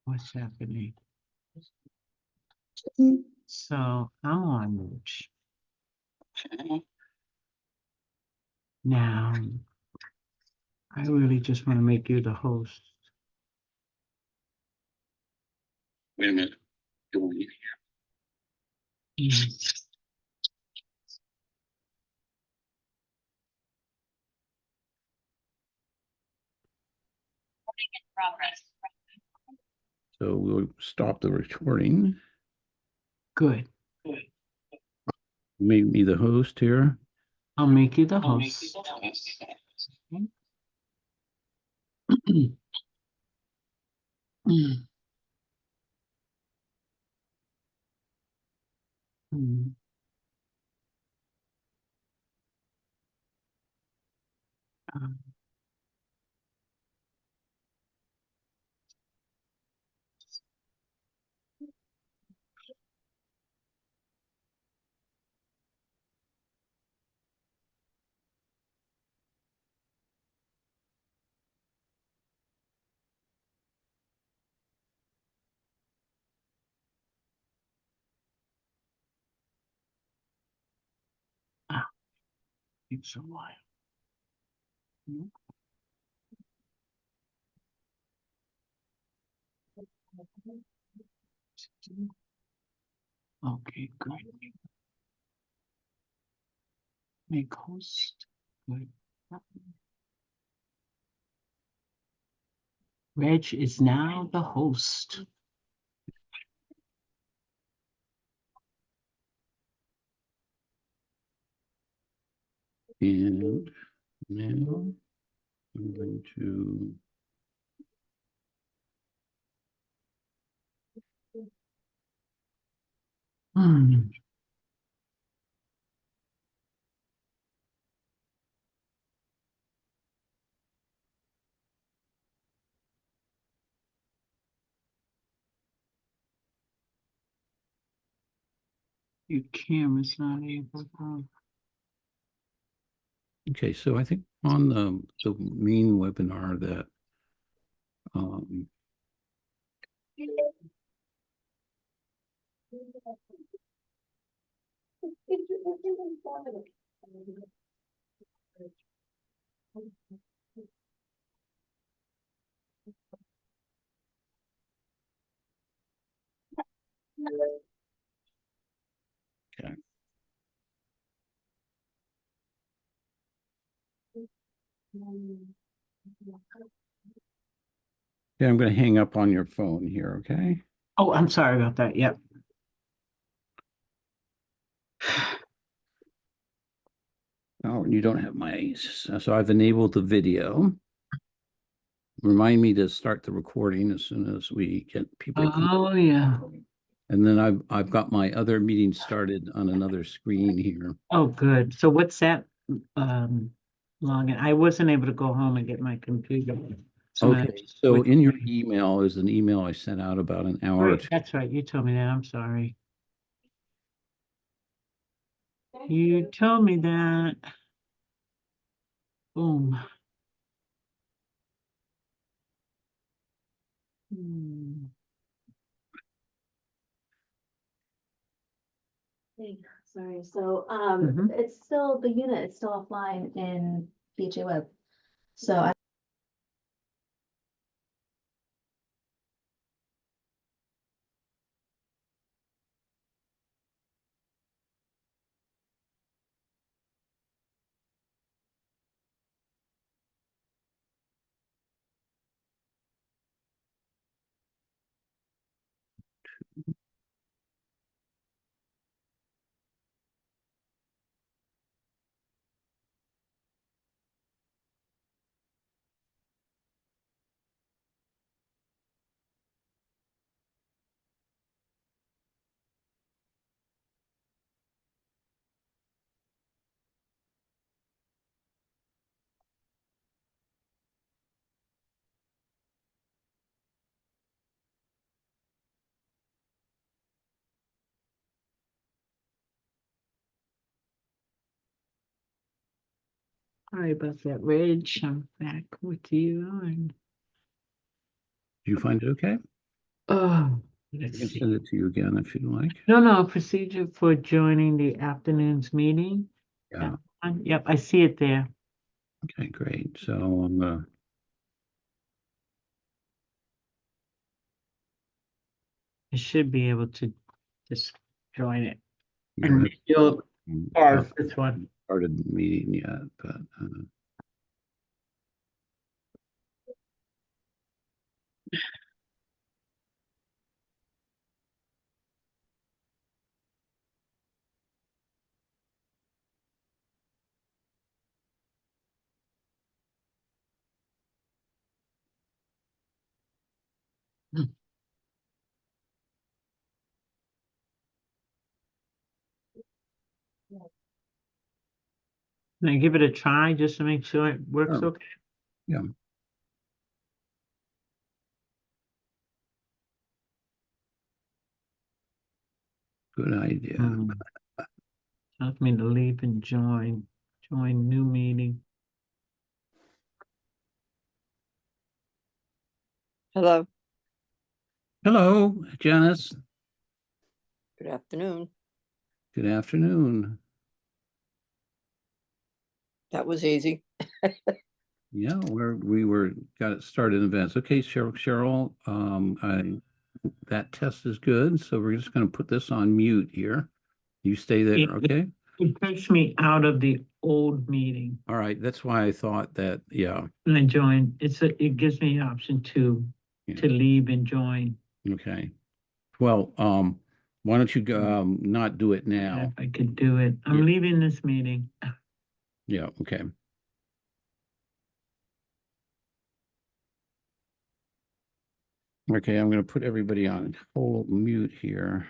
What's happening? So I'm on Mooch. Now, I really just want to make you the host. Wait a minute. Progress. So we'll stop the recording. Good. Make me the host here. I'll make you the host. It's a while. Okay, great. Make host. Good. Reg is now the host. And now I'm going to Your camera's not able to. okay, so I think on the main webinar that okay. Yeah, I'm going to hang up on your phone here, okay? Oh, I'm sorry about that. Yep. Oh, you don't have my, so I've enabled the video. Remind me to start the recording as soon as we get people. Oh, yeah. And then I've got my other meeting started on another screen here. Oh, good. So what's that login? I wasn't able to go home and get my computer. So now I Okay, just so switched in your my- email is an email I sent out about an hour or Right, two. that's right. You told me that. I'm sorry. You told me that. Boom. Hey, sorry. So Mhm. it's still the unit is still offline in NHA Web. So I Sorry about that, Reg. I'm back with you and you find it okay? Oh, I let's can see. send it to you again if you'd like. No, procedure for joining the afternoon's meeting. Yeah, Yep, I see it there. okay, great. So I'm I should be able to just join it. yeah, And you'll haven't pause this one. started the meeting yet, but Can I give it a try just to make sure it works Sure. okay? yeah. Good idea. Tells me to leave and join new meeting. Hello, Hello, Janice. good afternoon. Good afternoon. That was easy. Yeah, we got it started in advance. Okay, Cheryl, that test is good. So we're just going to put this on mute here. You stay there, okay? It takes me out of the old meeting All right, that's why I thought that, yeah, and I join. It gives me an option to Yeah. leave and join. okay. Well, why don't you go, not do it now? If I could do it. I'm Yeah. leaving this meeting. Yeah, okay. Okay, I'm going to put everybody on hold mute here.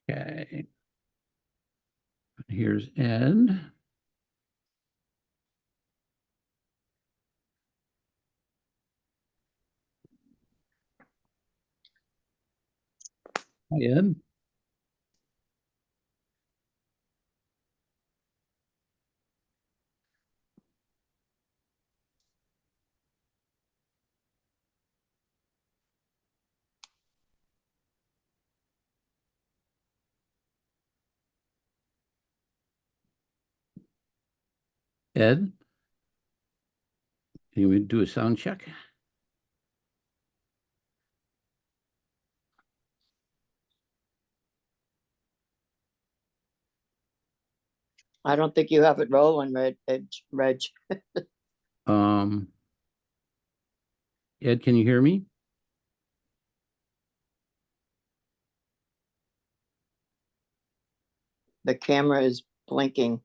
Okay. Here's Ed. Hi, Ed. Ed, can we do a sound check? I don't think you have it rolling, Reg. Um, Ed, can you hear me? The camera is blinking,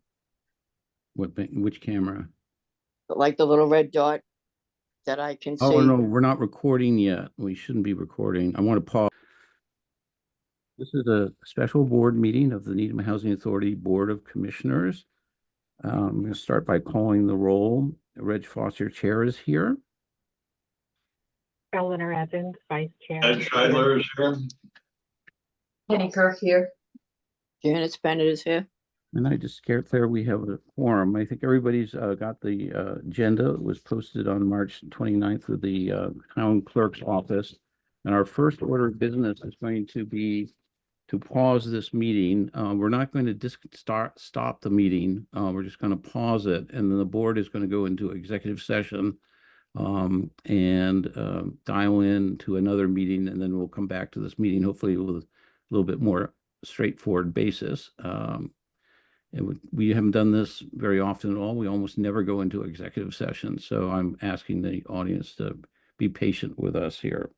Which camera? like the little red dot that I can Oh, see. no, we're not recording yet. We shouldn't be recording. I want to pause. This is a special board meeting of the Needham Housing Authority Board of Commissioners. I'm going to start by calling the roll. Reg Foster, Chair, is here. Eleanor Evans, Vice Chair. Ed Scheidler is here. Penny Kirk here. Janet Bennett is here. And I just declare we have a quorum. I think everybody's got the agenda. It was posted on March 29th with the town clerk's office. And our first order of business is going to be to pause this meeting. We're not going to stop the meeting. We're just going to pause it. And then the board is going to go into executive session and dial in to another meeting. And then we'll come back to this meeting, hopefully with a little bit more straightforward basis. We haven't done this very often at all. We almost never go into executive session. So I'm asking the audience to be patient with us here.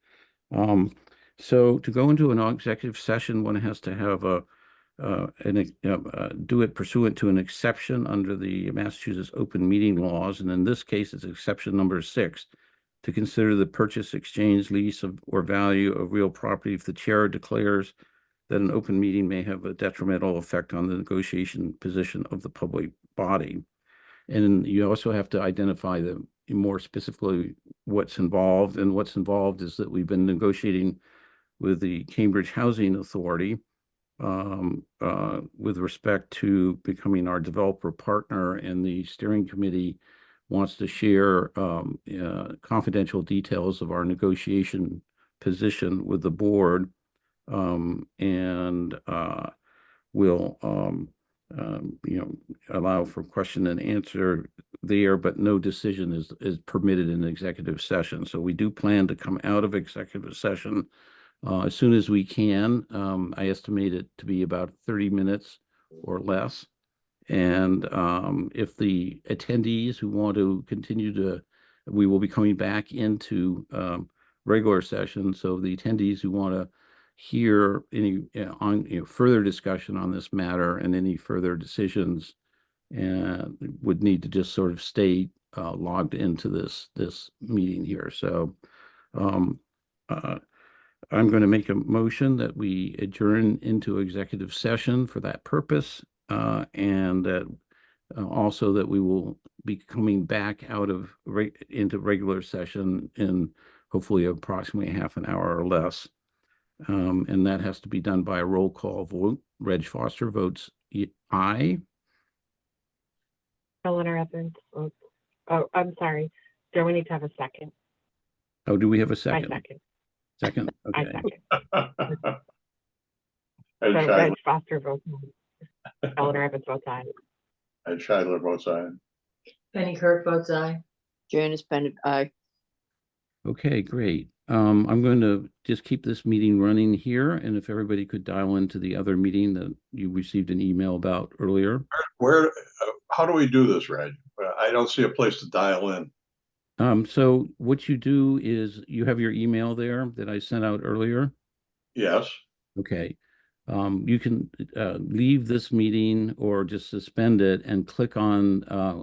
So to go into an executive session, one has to have do it pursuant to an exception under the Massachusetts open meeting laws. And in this case, it's exception number 6, to consider the purchase, exchange, lease or value of real property if the chair declares that an open meeting may have a detrimental effect on the negotiation position of the public body. And you also have to identify more specifically what's involved. And what's involved is that we've been negotiating with the Cambridge Housing Authority with respect to becoming our developer partner, and the steering committee wants to share confidential details of our negotiation position with the board, and will allow for question and answer there, but no decision is permitted in executive session. So we do plan to come out of executive session as soon as we can. I estimate it to be about 30 minutes or less. And if the attendees who want to continue we will be coming back into regular session. So the attendees who want to hear any further discussion on this matter and any further decisions would need to just sort of stay logged into this meeting here. So I'm going to make a motion that we adjourn into executive session for that purpose, and that also that we will be coming back out of into regular session in hopefully approximately half an hour or less. And that has to be done by a roll call vote. Reg Foster votes aye. Eleanor Evans votes. Oh, I'm sorry. Do we need to have a second? Oh, do we have a I second? second. Second? I Okay. second. And So Scheidler, Reg Foster votes aye. Eleanor Evans votes aye. and Scheidler votes aye. Penny Kirk votes aye. Janice Bennett, aye. Okay, great. I'm going to just keep this meeting running here, and if everybody could dial into the other meeting that you received an email about earlier. Where, how do we do this, Reg? I don't see a place to dial in. So what you do is you have your email there that I sent out earlier. Yes, Okay. You can leave this meeting or just suspend it and click on,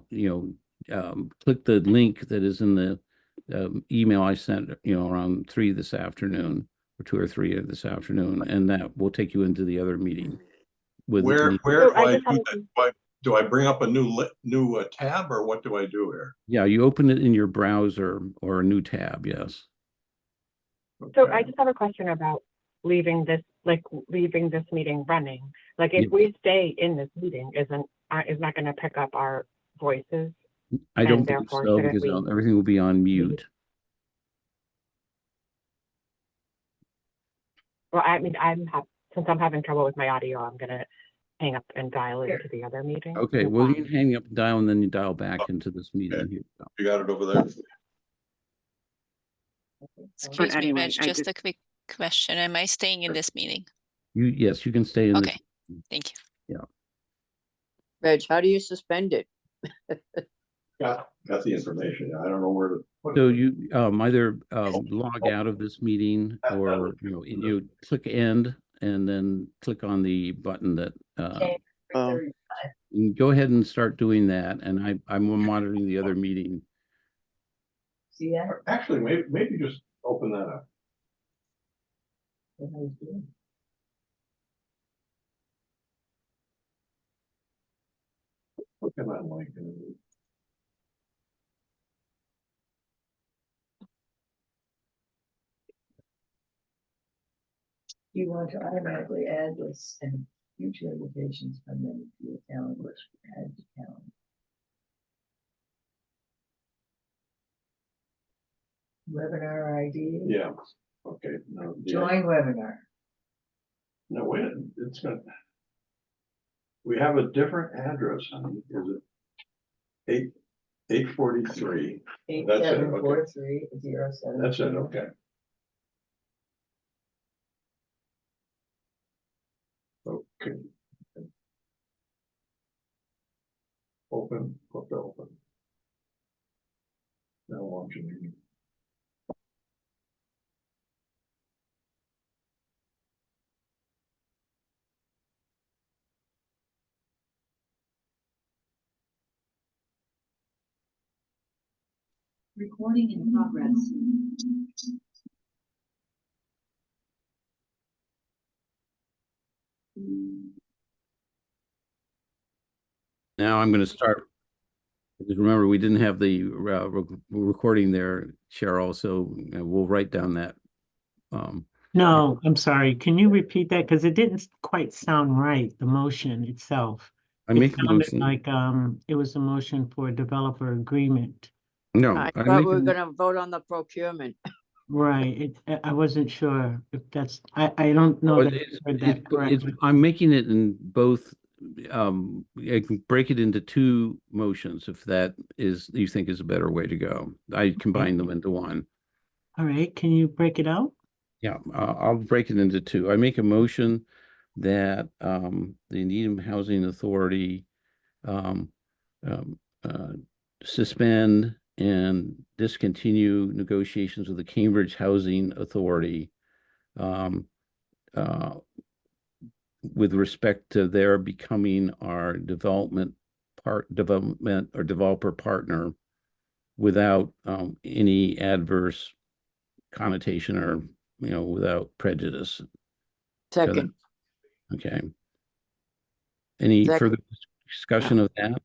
click the link that is in the email I sent, around 3 this afternoon, or 2 or 3 this afternoon, and that will take you into the other meeting. where So do I I just do have that? Do I bring up a new tab, or what do I do here? Yeah, you open it in your browser or a new tab, yes. So Okay. I just have a question about leaving this meeting running. Like if Yes. we stay in this meeting, is not going to pick up our voices? I don't And believe therefore, so, shouldn't because we- everything will be on mute. Well, I mean, since I'm having trouble with my audio, I'm going to hang up and dial into the other meeting. Okay, well, you can hang up and dial, and then you dial back into this meeting Okay. here. You got it over there? Excuse me, anyway, Reg, just a quick question. Am I staying in this meeting? Yes, you can stay in this. Okay, thank you. Reg, how do you suspend it? Got the information. I don't know where to put So it. you either log out of this meeting, or you click end and then click on the button that Oh. you go ahead and start doing that, and I'm monitoring the other meeting. See that? Actually, maybe just open that up. What I was doing. Look at that link. You want to automatically add this and future invitations from them to your calendar, add to calendar. Webinar ID. Yeah, okay. No, Join webinar. No, wait, it's gonna. We have a different address, honey. Is it 843? That's it, okay. 874307. That's it, okay. Okay. Open, click open. Now launching meeting. Recording in progress. Now I'm going to start. Because remember, we didn't have the recording there, Cheryl, so we'll write down that. No, I'm sorry. Can you repeat that? Because it didn't quite sound right, the motion itself. I It make a sounded motion. like, it was a motion for a developer agreement. No, I I thought make we were a- gonna vote on the procurement. Right, I wasn't sure if that's, I don't know well, that I heard that correctly. I'm making it in both. I can break it into two motions if that is you think is a better way to go. I combine them into one. All right, can you break it out? Yeah, I'll break it into two. I make a motion that the Needham Housing Authority um, um, uh, suspend and discontinue negotiations with the Cambridge Housing Authority um, uh, with respect to their becoming our development or developer partner without any adverse connotation or without prejudice. Second, Okay. Any Second. further discussion of that?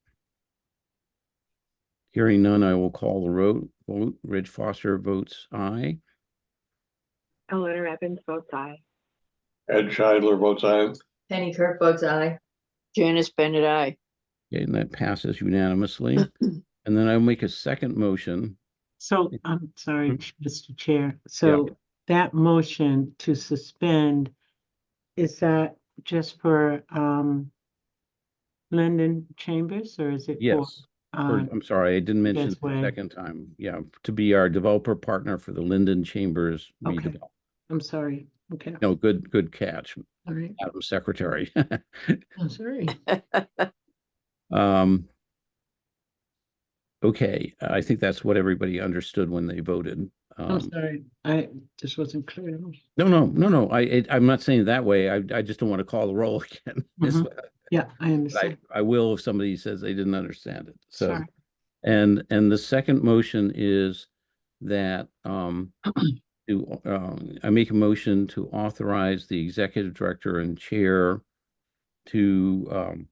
Hearing none, I will call the vote. Reg Foster votes aye. Eleanor Evans votes aye. Ed Scheidler votes aye. Penny Kirk votes aye. Janice Bennett, aye. Okay, and that passes unanimously. And then I'll make a second motion. So, I'm sorry, Mhm. Mr. Chair. So that motion to suspend, is that just for Linden Chambers, or is it for? Yes. I'm sorry, I didn't mention Yes, it the way. second time. Yeah, to be our developer partner for the Linden Chambers Okay. redevelopment. I'm sorry. Okay, No, good catch, all right. Madam Secretary. I'm sorry. Um, okay, I think that's what everybody understood when they voted. I'm sorry. I just wasn't clear. No. I'm not saying it that way. I just don't want to call the roll again. Mhm. Yeah, I But understand. I will if somebody says they didn't understand it. So, Sorry. and the second motion is that I make a motion to authorize the executive director and chair to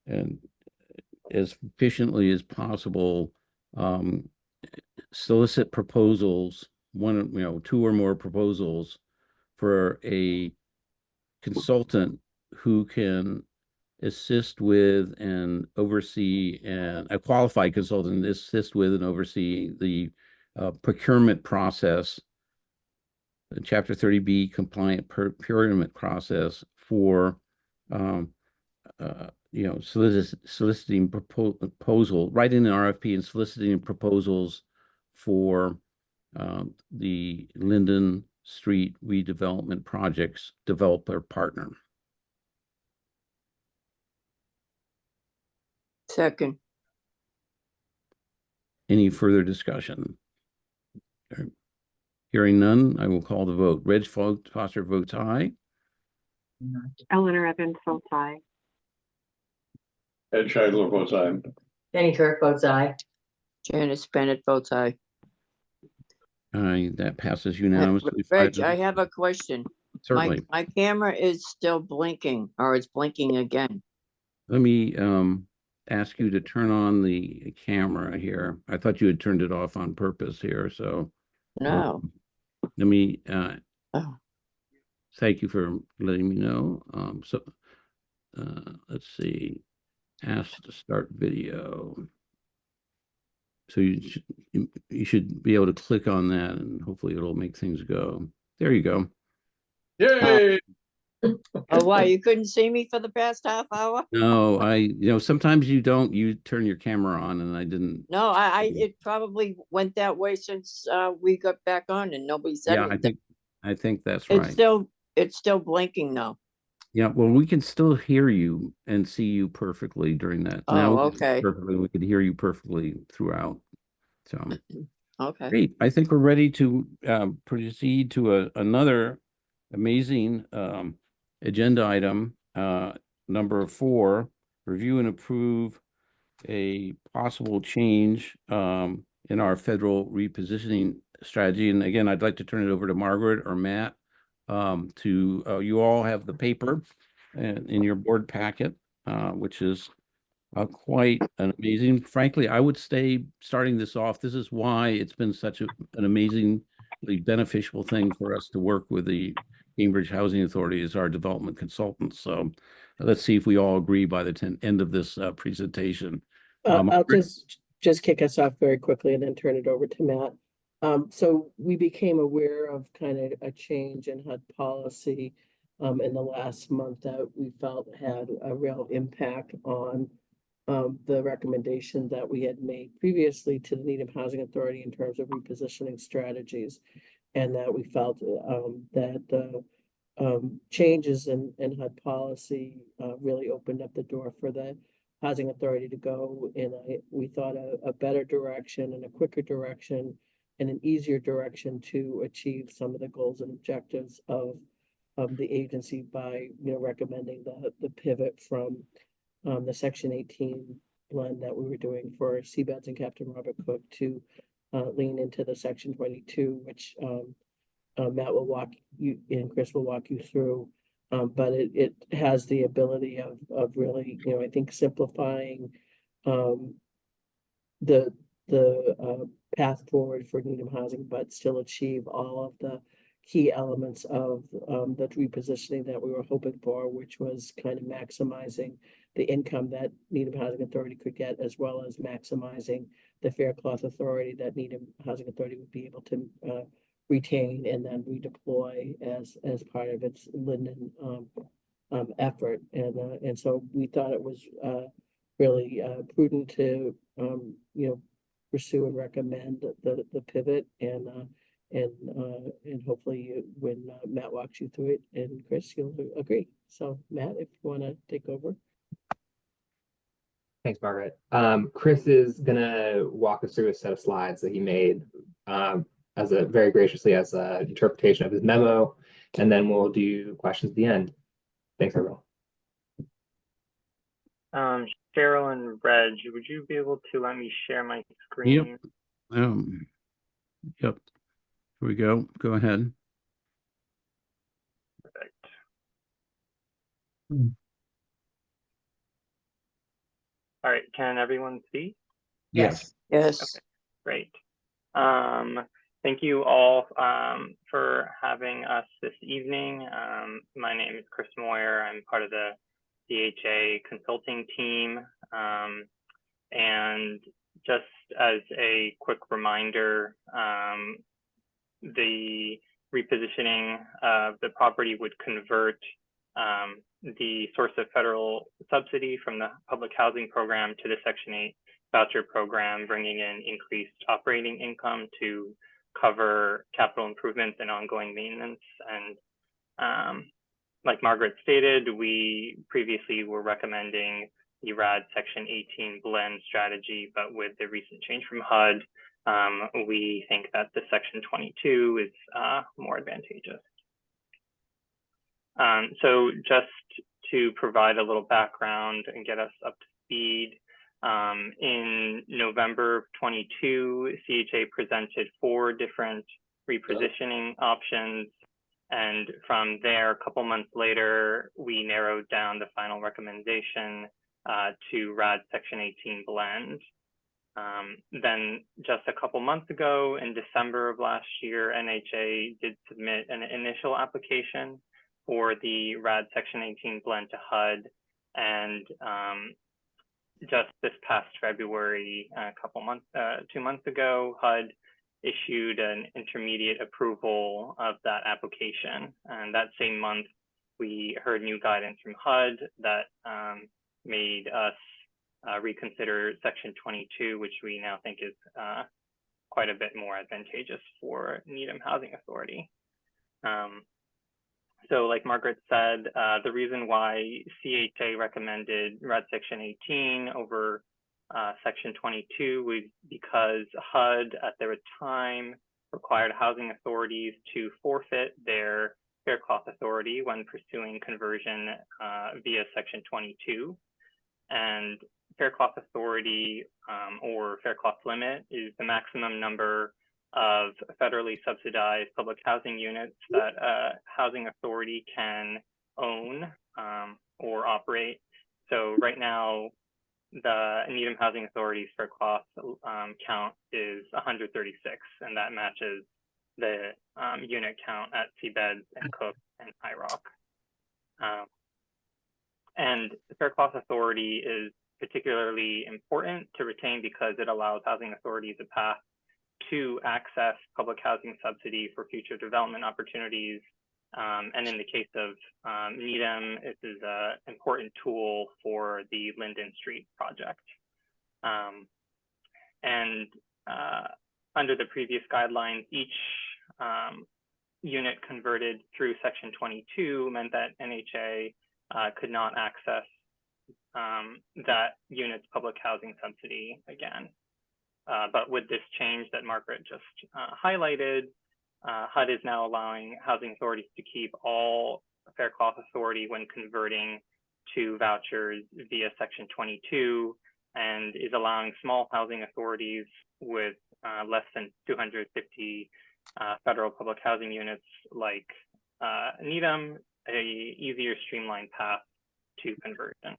and as efficiently as possible solicit proposals, two or more proposals for a consultant who can assist with and oversee, and a qualified consultant assist with and oversee the procurement process, the Chapter 30B compliant procurement process for soliciting proposal, writing an RFP and soliciting proposals for the Linden Street redevelopment projects developer partner. Second, Any further discussion? Hearing none, I will call the vote. Reg Foster votes aye. Eleanor Evans votes aye. Ed Scheidler votes aye. Penny Kirk votes aye. Janice Bennett votes aye. Aye, that passes unanimously. Reg, I have a question. Certainly. My camera is still blinking, or it's blinking again. Let me ask you to turn on the camera here. I thought you had turned it off on purpose here, so No. let me Oh, thank you for letting me know. Let's see. Ask to start video. So you should be able to click on that and hopefully it'll make things go. There you go. Yay! oh, why? You couldn't see me for the past half hour? No, sometimes you turn your camera on and I didn't. No, it probably went that way since we got back on and nobody said Yeah, anything. I think that's right. It's still blinking now. Yeah, well, we can still hear you and see you perfectly during that. Oh, Now okay. perfectly, we could hear you perfectly throughout. So Okay. great. I think we're ready to proceed to another amazing agenda item, number 4, review and approve a possible change in our federal repositioning strategy. And again, I'd like to turn it over to Margaret or Matt you all have the paper in your board packet, which is quite an amazing. Frankly, I would say starting this off, this is why it's been such an amazingly beneficial thing for us to work with the Cambridge Housing Authority as our development consultants. So let's see if we all agree by the end of this presentation. I'll just kick us off very quickly and then turn it over to Matt. So we became aware of kind of a change in HUD policy in the last month that we felt had a real impact on the recommendation that we had made previously to the Needham Housing Authority in terms of repositioning strategies. And that we felt that the changes in HUD policy really opened up the door for the Housing Authority to go in we thought a better direction and a quicker direction and an easier direction to achieve some of the goals and objectives of the agency by recommending the pivot from the Section 18 blend that we were doing for Seabeds and Captain Robert Cook to lean into the Section 22, which Matt will walk you and Chris will walk you through. But it has the ability of really, I think simplifying the path forward for Needham housing, but still achieve all of the key elements of the repositioning that we were hoping for, which was kind of maximizing the income that Needham Housing Authority could get, as well as maximizing the fair cloth authority that Needham Housing Authority would be able to retain and then redeploy as part of its Linden effort. And so we thought it was really prudent to pursue and recommend the pivot and hopefully when Matt walks you through it and Chris, you'll agree. So Matt, if you want to take over. Thanks, Margaret. Chris is gonna walk us through a set of slides that he made as a very graciously as an interpretation of his memo, and then we'll do questions at the end. Thanks, everyone. Cheryl and Reg, would you be able to let me share my screen? Yep. Yep. Here we go. Go ahead. Perfect. All right, can everyone see? Yes. Yes. Okay, great. Thank you all for having us this evening. My name is Chris Moyer. I'm part of the NHA consulting team. And just as a quick reminder, the repositioning of the property would convert the source of federal subsidy from the public housing program to the Section 8 voucher program, bringing in increased operating income to cover capital improvements and ongoing maintenance. And like Margaret stated, we previously were recommending the RAD Section 18 blend strategy, but with the recent change from HUD, we think that the Section 22 is more advantageous. So just to provide a little background and get us up to speed, in November of 22, CHA presented 4 different repositioning options. And from there, a couple months later, we narrowed down the final recommendation to RAD Section 18 blend. Then just a couple months ago, in December of last year, NHA did submit an initial application for the RAD Section 18 blend to HUD. And just this past February, 2 months ago, HUD issued an intermediate approval of that application. And that same month, we heard new guidance from HUD that made us reconsider Section 22, which we now think is quite a bit more advantageous for Needham Housing Authority. So like Margaret said, the reason why CHA recommended RAD Section 18 over Section 22 was because HUD at their time required housing authorities to forfeit their fair cloth authority when pursuing conversion via Section 22. And fair cloth authority or fair cloth limit is the maximum number of federally subsidized public housing units that a housing authority can own or operate. So right now, the Needham Housing Authority's fair class count is 136, and that matches the unit count at Seabeds and Cook and High Rock. And the fair class authority is particularly important to retain because it allows housing authorities a path to access public housing subsidy for future development opportunities. And in the case of Needham, it is an important tool for the Linden Street project. Under the previous guidelines, each unit converted through Section 22 meant that NHA could not access that unit's public housing subsidy again. But with this change that Margaret just highlighted, HUD is now allowing housing authorities to keep all fair class authority when converting to vouchers via Section 22, and is allowing small housing authorities with less than 250 federal public housing units like Needham a easier streamlined path to conversion.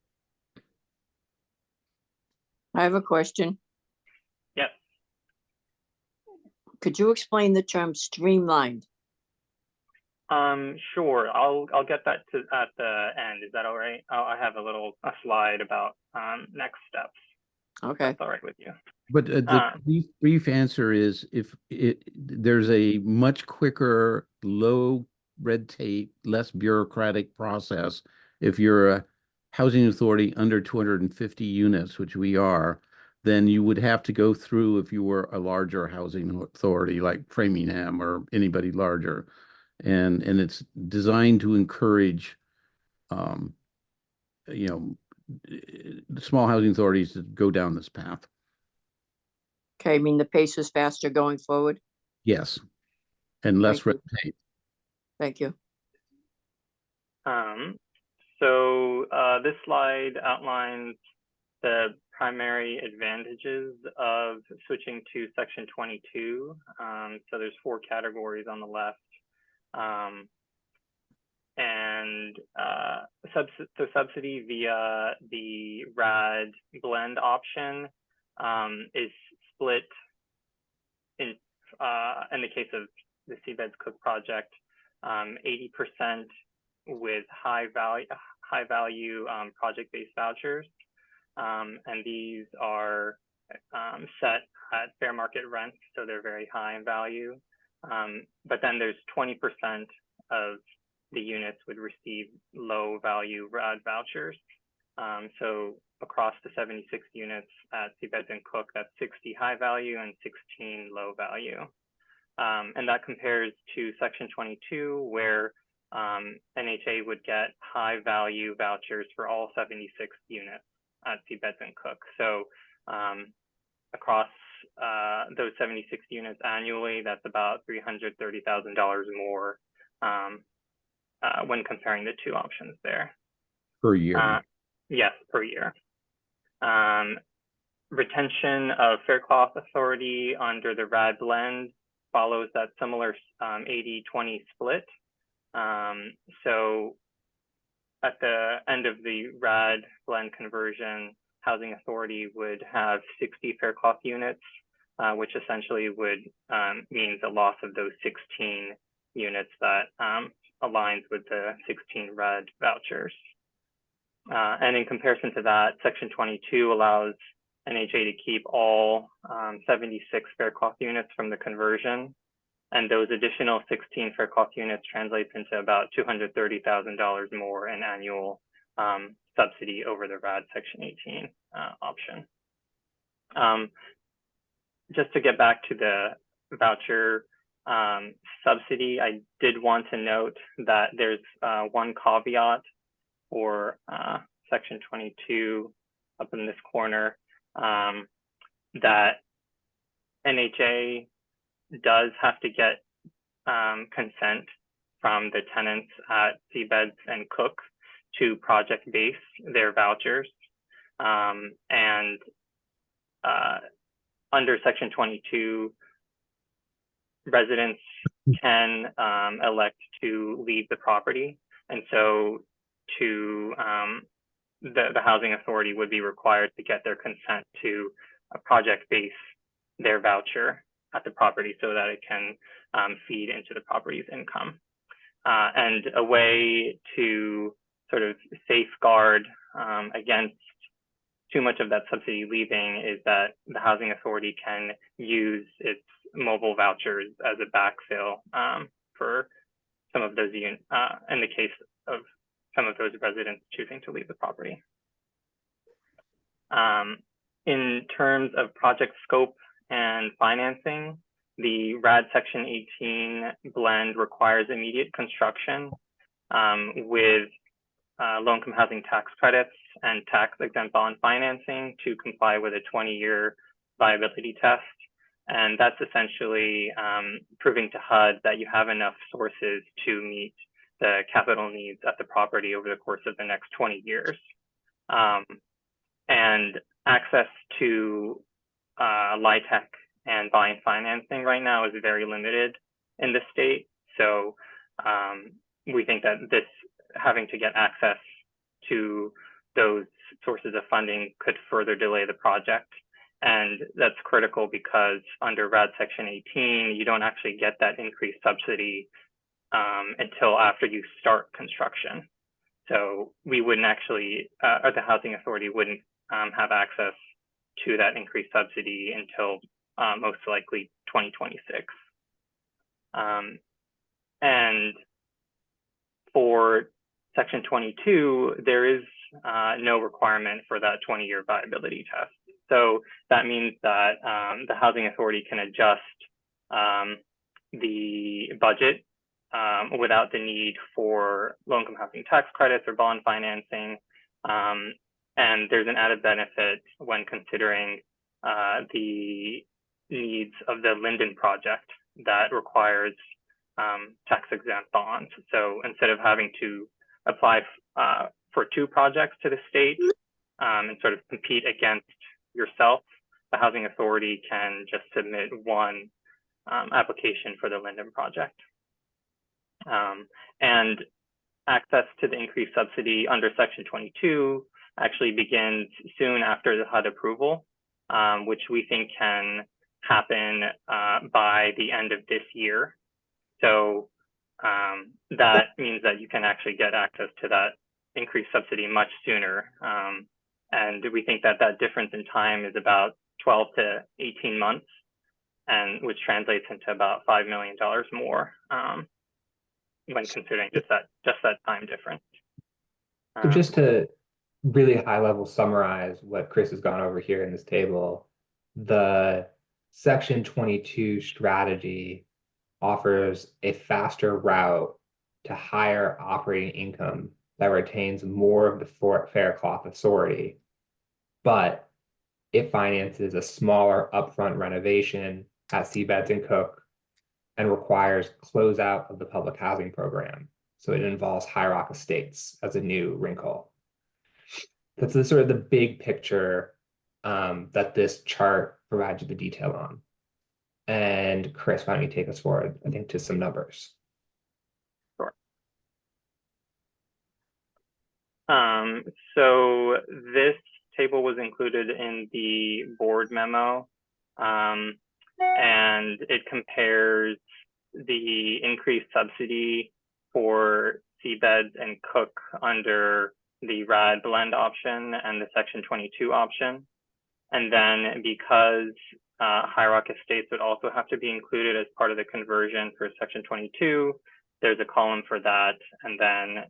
I have a question. Yes. Could you explain the term streamlined? Sure. I'll get that at the end. Is that all right? I have a slide about next steps. Okay. That's all right with you. But the brief answer is there's a much quicker, low red tape, less bureaucratic process. If you're a housing authority under 250 units, which we are, then you would have to go through if you were a larger housing authority like Framingham or anybody larger. And it's designed to encourage, small housing authorities to go down this path. Okay, I mean the pace is faster going forward. Yes, and less red tape. Thank you. So this slide outlines the primary advantages of switching to Section 22. So there's 4 categories on the left. The subsidy via the RAD blend option is split in the case of the Seabeds Cook project, 80% with high value project-based vouchers, and these are set at fair market rents, so they're very high in value. But then there's 20% of the units would receive low value RAD vouchers. So across the 76 units at Seabeds and Cook, that's 60 high value and 16 low value. And that compares to Section 22, where NHA would get high value vouchers for all 76 units at Seabeds and Cook. So across those 76 units annually, that's about $330,000 more when comparing the 2 options there. Per year. Yes, per year. Retention of fair class authority under the RAD blend follows that similar 80-20 split. So at the end of the RAD blend conversion, housing authority would have 60 fair class units, which essentially would mean the loss of those 16 units that aligns with the 16 RAD vouchers. And in comparison to that, Section 22 allows NHA to keep all 76 fair class units from the conversion. And those additional 16 fair class units translates into about $230,000 more in annual subsidy over the RAD Section 18 option. Just to get back to the voucher subsidy, I did want to note that there's one caveat for Section 22 up in this corner, that NHA does have to get consent from the tenants at Seabeds and Cook to project base their vouchers. And under Section 22, residents can elect to leave the property. And so to the housing authority would be required to get their consent to a project base their voucher at the property so that it can feed into the property's income. And a way to sort of safeguard against too much of that subsidy leaving is that the housing authority can use its mobile vouchers as a backfill for some of those in the case of some of those residents choosing to leave the property. In terms of project scope and financing, the RAD Section 18 blend requires immediate construction with low-income housing tax credits and tax-exempt bond financing to comply with a 20-year viability test. And that's essentially proving to HUD that you have enough sources to meet the capital needs at the property over the course of the next 20 years. And access to LIHTC and buying financing right now is very limited in the state. So we think that this having to get access to those sources of funding could further delay the project. And that's critical because under RAD Section 18, you don't actually get that increased subsidy until after you start construction. So we wouldn't actually, or the housing authority wouldn't have access to that increased subsidy until most likely 2026. And for Section 22, there is no requirement for that 20-year viability test. So that means that the housing authority can adjust the budget without the need for low-income housing tax credits or bond financing. And there's an added benefit when considering the needs of the Linden project that requires tax-exempt bonds. So instead of having to apply for two projects to the state and sort of compete against yourself, the housing authority can just submit one application for the Linden project. And access to the increased subsidy under Section 22 actually begins soon after the HUD approval, which we think can happen by the end of this year. So that means that you can actually get access to that increased subsidy much sooner. And we think that that difference in time is about 12 to 18 months, and which translates into about $5 million more when considering just that time difference. So just to really high level summarize what Chris has gone over here in this table, the Section 22 strategy offers a faster route to higher operating income that retains more of the fair cloth authority, but it finances a smaller upfront renovation at Seabeds and Cook and requires closeout of the public housing program. So it involves High Rock Estates as a new wrinkle. That's the sort of the big picture that this chart provides you the detail on. And Chris, why don't you take us forward, I think, to some numbers. Sure. So this table was included in the board memo, and it compares the increased subsidy for Seabeds and Cook under the RAD blend option and the Section 22 option. And then because High Rock Estates would also have to be included as part of the conversion for Section 22, there's a column for that. And then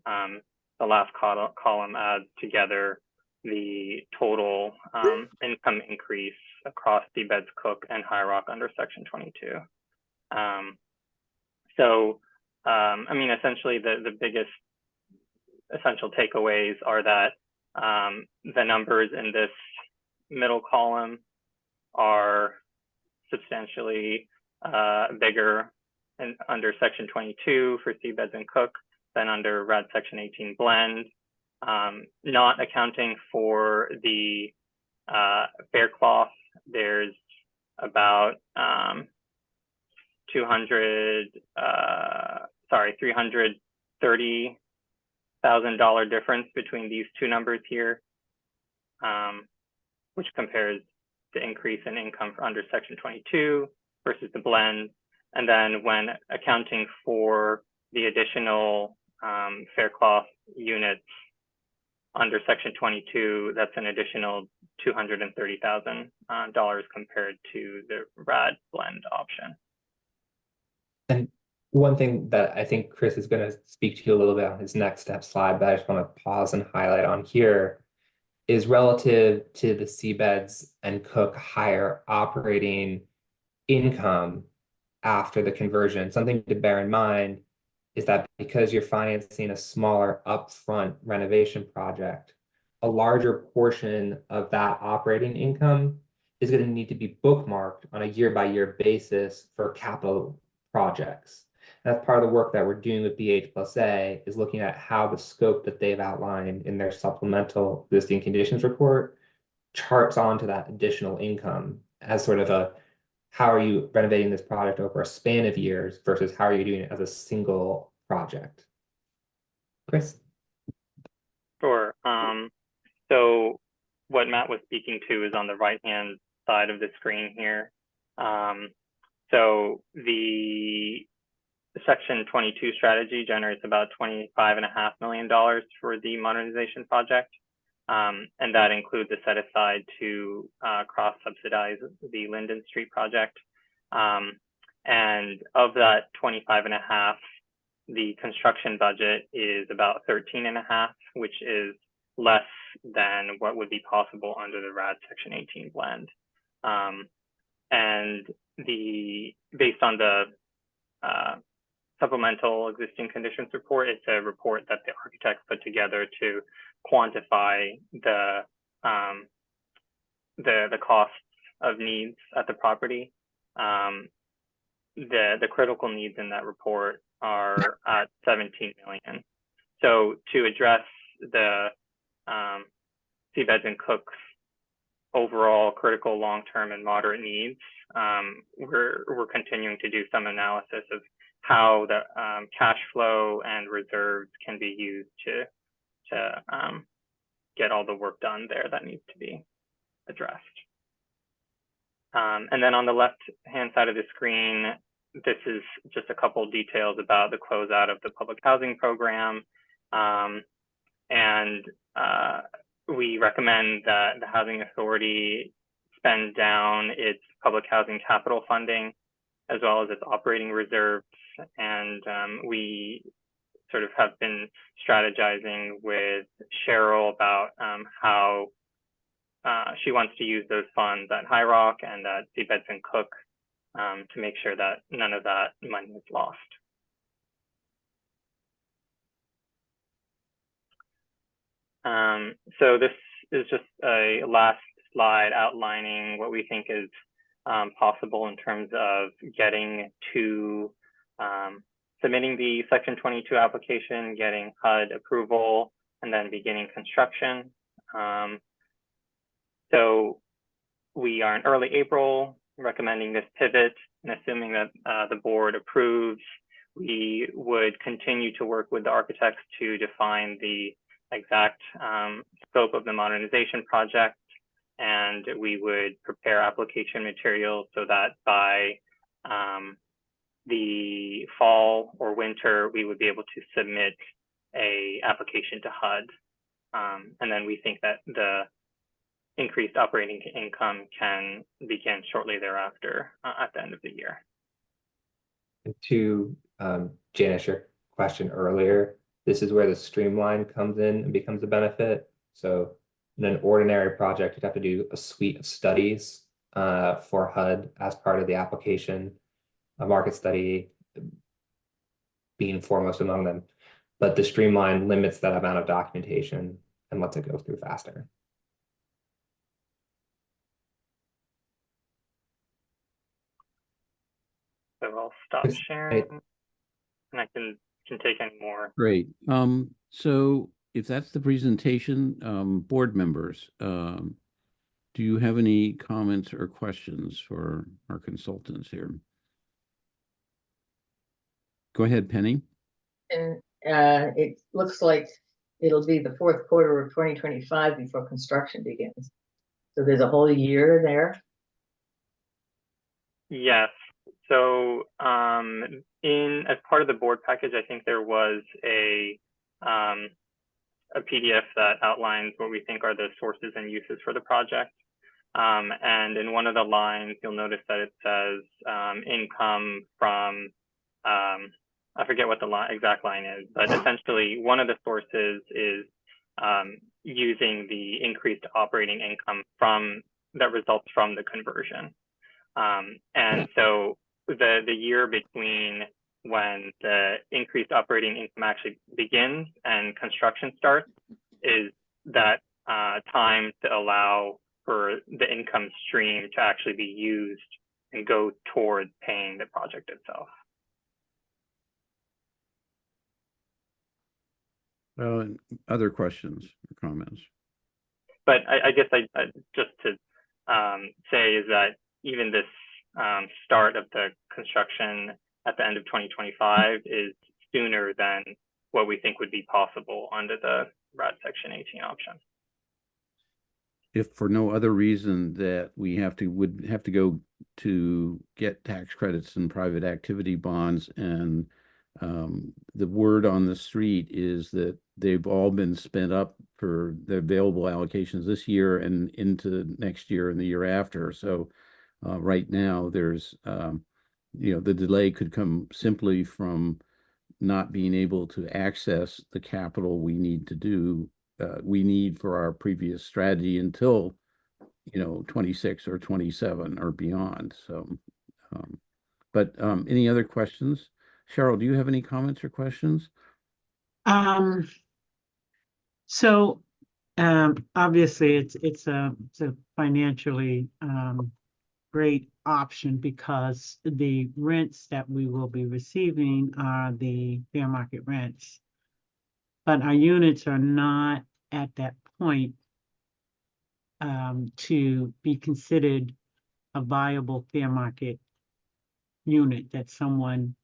the last column adds together the total income increase across Seabeds, Cook, and High Rock under Section 22. I mean, essentially the biggest essential takeaways are that the numbers in this middle column are substantially bigger under Section 22 for Seabeds and Cook than under RAD Section 18 blend, not accounting for the fair cloth. There's about 330,000 $6,000 difference between these two numbers here, which compares the increase in income for under Section 22 versus the blend. And then when accounting for the additional fair cloth units under Section 22, that's an additional $230,000 compared to the RAD blend option. And one thing that I think Chris is going to speak to you a little bit on his next step slide, but I just want to pause and highlight on here, is relative to the Seabeds and Cook higher operating income after the conversion. Something to bear in mind is that because you're financing a smaller upfront renovation project, a larger portion of that operating income is going to need to be bookmarked on a year-by-year basis for capital projects. And that's part of the work that we're doing with BH+A, is looking at how the scope that they've outlined in their supplemental existing conditions report charts onto that additional income as sort of a, how are you renovating this project over a span of years versus how are you doing it as a single project? Chris? Sure. So what Matt was speaking to is on the right-hand side of the screen here. So the Section 22 strategy generates about $25.5 million for the modernization project. And that includes a set aside to cross-subsidize the Linden Street project. And of that 25.5, the construction budget is about 13.5, which is less than what would be possible under the RAD Section 18 blend. And based on the supplemental existing conditions report, it's a report that the architects put together to quantify the costs of needs at the property. The critical needs in that report are at 17 million. So to address the Seabeds and Cook's overall critical long-term and moderate needs, we're continuing to do some analysis of how the cash flow and reserves can be used to get all the work done there that needs to be addressed. And then on the left-hand side of the screen, this is just a couple details about the closeout of the public housing program. And we recommend that the Housing Authority spend down its public housing capital funding as well as its operating reserves. And we sort of have been strategizing with Cheryl about how she wants to use those funds at High Rock and at Seabeds and Cook to make sure that none of that money is lost. So this is just a last slide outlining what we think is possible in terms of getting to submitting the Section 22 application, getting HUD approval, and then beginning construction. So we are in early April recommending this pivot, and assuming that the board approves, we would continue to work with the architects to define the exact scope of the modernization project, and we would prepare application materials so that by the fall or winter, we would be able to submit a application to HUD. And then we think that the increased operating income can begin shortly thereafter at the end of the year. And to Janice, your question earlier, this is where the streamline comes in and becomes a benefit. So in an ordinary project, you'd have to do a suite of studies for HUD as part of the application, a market study being foremost among them. But the streamline limits that amount of documentation and lets it go through faster. So I'll stop sharing and I can take any more. Great. So if that's the presentation, board members, do you have any comments or questions for our consultants here? Go ahead, Penny. And it looks like it'll be the fourth quarter of 2025 before construction begins. So there's a whole year there. Yes. So as part of the board package, I think there was a PDF that outlines what we think are the sources and uses for the project. And in one of the lines, you'll notice that it says income from, I forget what the exact line is, but essentially one of the sources is using the increased operating income that results from the conversion. And so the year between when the increased operating income actually begins and construction starts is that time to allow for the income stream to actually be used and go towards paying the project itself. Other questions or comments? But I guess I just to say is that even this start of the construction at the end of 2025 is sooner than what we think would be possible under the RAD Section 18 option. If for no other reason that we would have to go to get tax credits and private activity bonds, and the word on the street is that they've all been spent up for the available allocations this year and into next year and the year after. So right now there's the delay could come simply from not being able to access the capital we need for our previous strategy until 26 or 27 or beyond. So but any other questions? Cheryl, do you have any comments or questions? So obviously it's a financially great option because the rents that we will be receiving are the fair market rents. But our units are not at that point to be considered a viable fair market unit that someone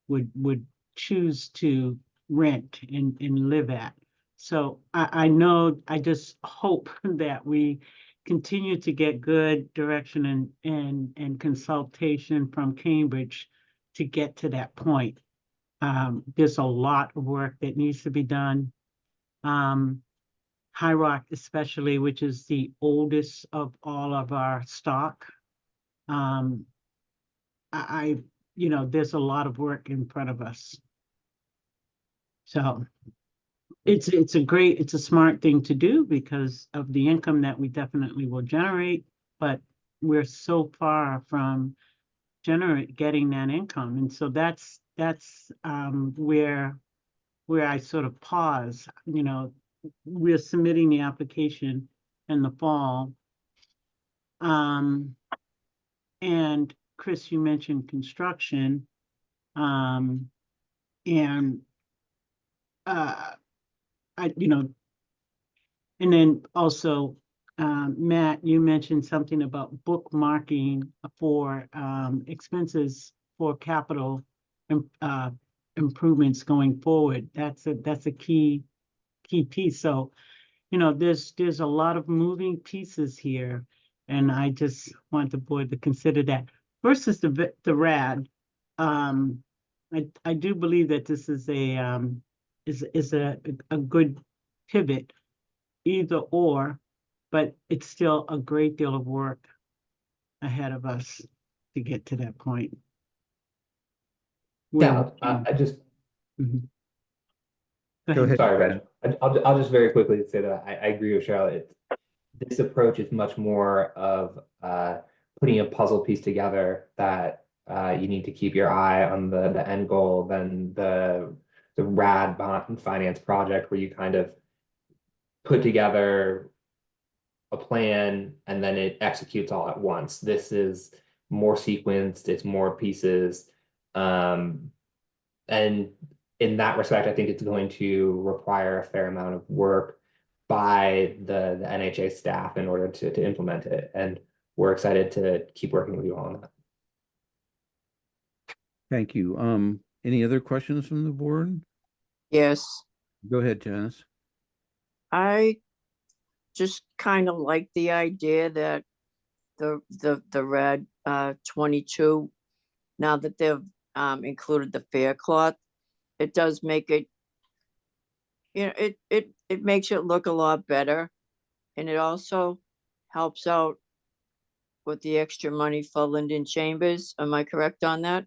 would choose to rent and live at. So I know, I just hope that we continue to get good direction and consultation from Cambridge to get to that point. There's a lot of work that needs to be done. High Rock especially, which is the oldest of all of our stock. There's a lot of work in front of us. So it's a smart thing to do because of the income that we definitely will generate, but we're so far from getting that income. And so that's where I sort of pause. We're submitting the application in the fall. And Chris, you mentioned construction, and and then also, Matt, you mentioned something about bookmarking for expenses for capital improvements going forward. That's a key piece. So, there's a lot of moving pieces here, and I just want the board to consider that. Versus the RAD, I do believe that this is a good pivot, either or, but it's still a great deal of work ahead of us to get to that point. Yeah, I just Mhm. Go ahead. sorry, Reg. I'll just very quickly say that I agree with Cheryl. This approach is much more of putting a puzzle piece together that you need to keep your eye on the end goal than the RAD bond finance project where you kind of put together a plan and then it executes all at once. This is more sequenced, it's more pieces. And in that respect, I think it's going to require a fair amount of work by the NHA staff in order to implement it. And we're excited to keep working with you all on that. Thank you. Any other questions from the board? Yes. Go ahead, Janice. I just kind of like the idea that the red 22, now that they've included the fair cloth, it does make it, it makes it look a lot better. And it also helps out with the extra money for Linden Chambers. Am I correct on that?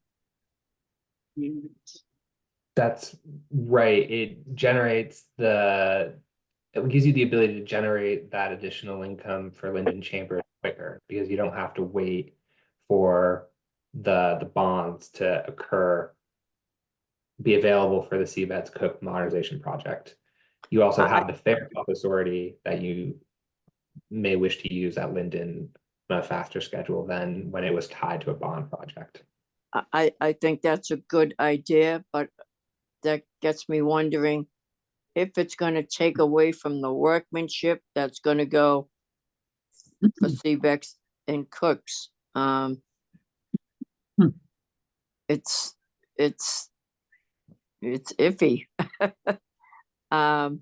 That's right. It generates it gives you the ability to generate that additional income for Linden Chambers quicker because you don't have to wait for the bonds to be available for the Seabeds Cook modernization project. You also have the fair cloth authority that you may wish to use at Linden on a faster schedule than when it was tied to a bond project. I think that's a good idea, but that gets me wondering if it's going to take away from the workmanship that's going to go for Seabex and Cooks. It's iffy. I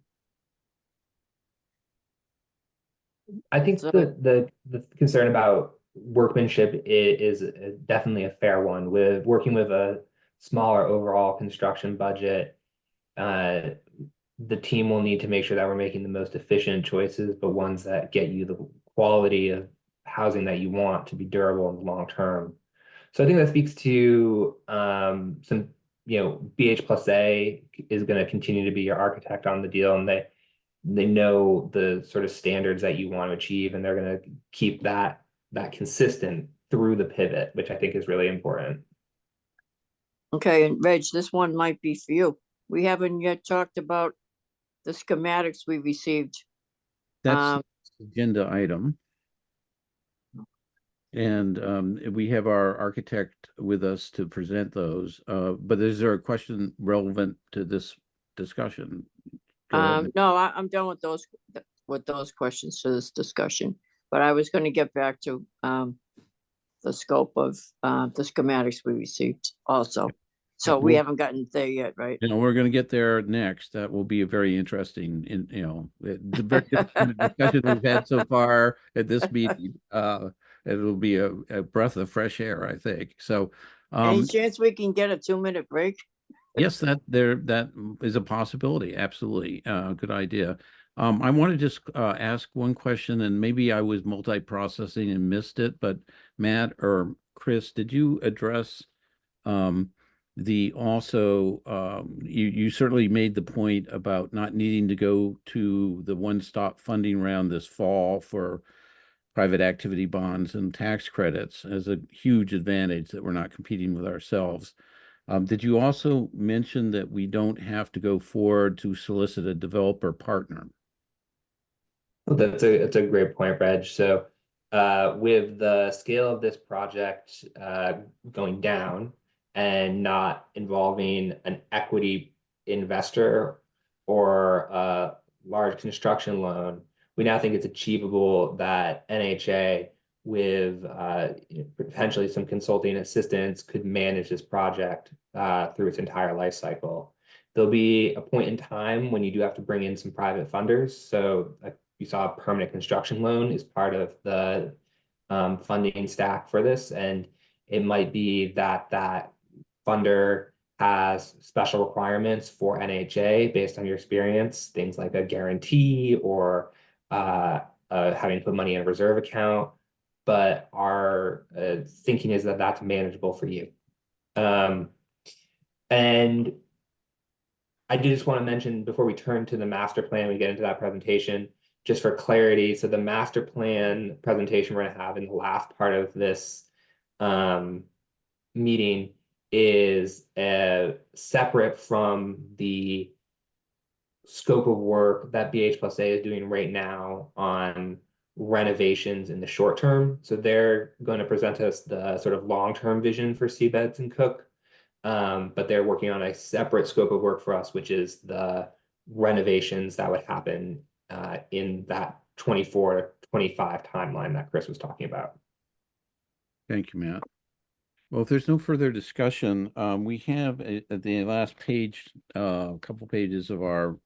think So- the concern about workmanship is definitely a fair one. With working with a smaller overall construction budget, the team will need to make sure that we're making the most efficient choices, but ones that get you the quality of housing that you want to be durable in the long term. So I think that speaks to some, BH plus A is going to continue to be your architect on the deal, and they know the sort of standards that you want to achieve, and they're going to keep that consistent through the pivot, which I think is really important. Okay, and Reg, this one might be for you. We haven't yet talked about the schematics we received. That's the agenda item. And we have our architect with us to present those. But is there a question relevant to this discussion? Go ahead. No, I'm done with those questions for this discussion, but I was going to get back to the scope of the schematics we received also. So we haven't gotten there yet, right? We're going to get there next. That will be a very interesting, the very different discussion we've had so far at this meeting. It will be a breath of fresh air, I think. So, Any chance we can get a 2-minute break? yes, that is a possibility. Absolutely, good idea. I want to just ask one question, and maybe I was multi-processing and missed it, but Matt or Chris, did you address you certainly made the point about not needing to go to the one-stop funding round this fall for private activity bonds and tax credits as a huge advantage that we're not competing with ourselves. Did you also mention that we don't have to go forward to solicit a developer partner? Well, that's a great point, Reg. So with the scale of this project going down and not involving an equity investor or a large construction loan, we now think it's achievable that NHA with potentially some consulting assistance could manage this project through its entire life cycle. There'll be a point in time when you do have to bring in some private funders. So you saw a permanent construction loan is part of the funding stack for this. And it might be that funder has special requirements for NHA based on your experience, things like a guarantee or having to put money in a reserve account. But our thinking is that that's manageable for you. And I do just want to mention before we turn to the master plan, we get into that presentation, just for clarity. So the master plan presentation we're going to have in the last part of this meeting is separate from the scope of work that BH plus A is doing right now on renovations in the short term. So they're going to present us the sort of long-term vision for Seabeds and Cook. But they're working on a separate scope of work for us, which is the renovations that would happen in that 24 to 25 timeline that Chris was talking about. Thank you, Matt. Well, if there's no further discussion, we have at the last page, a couple pages of our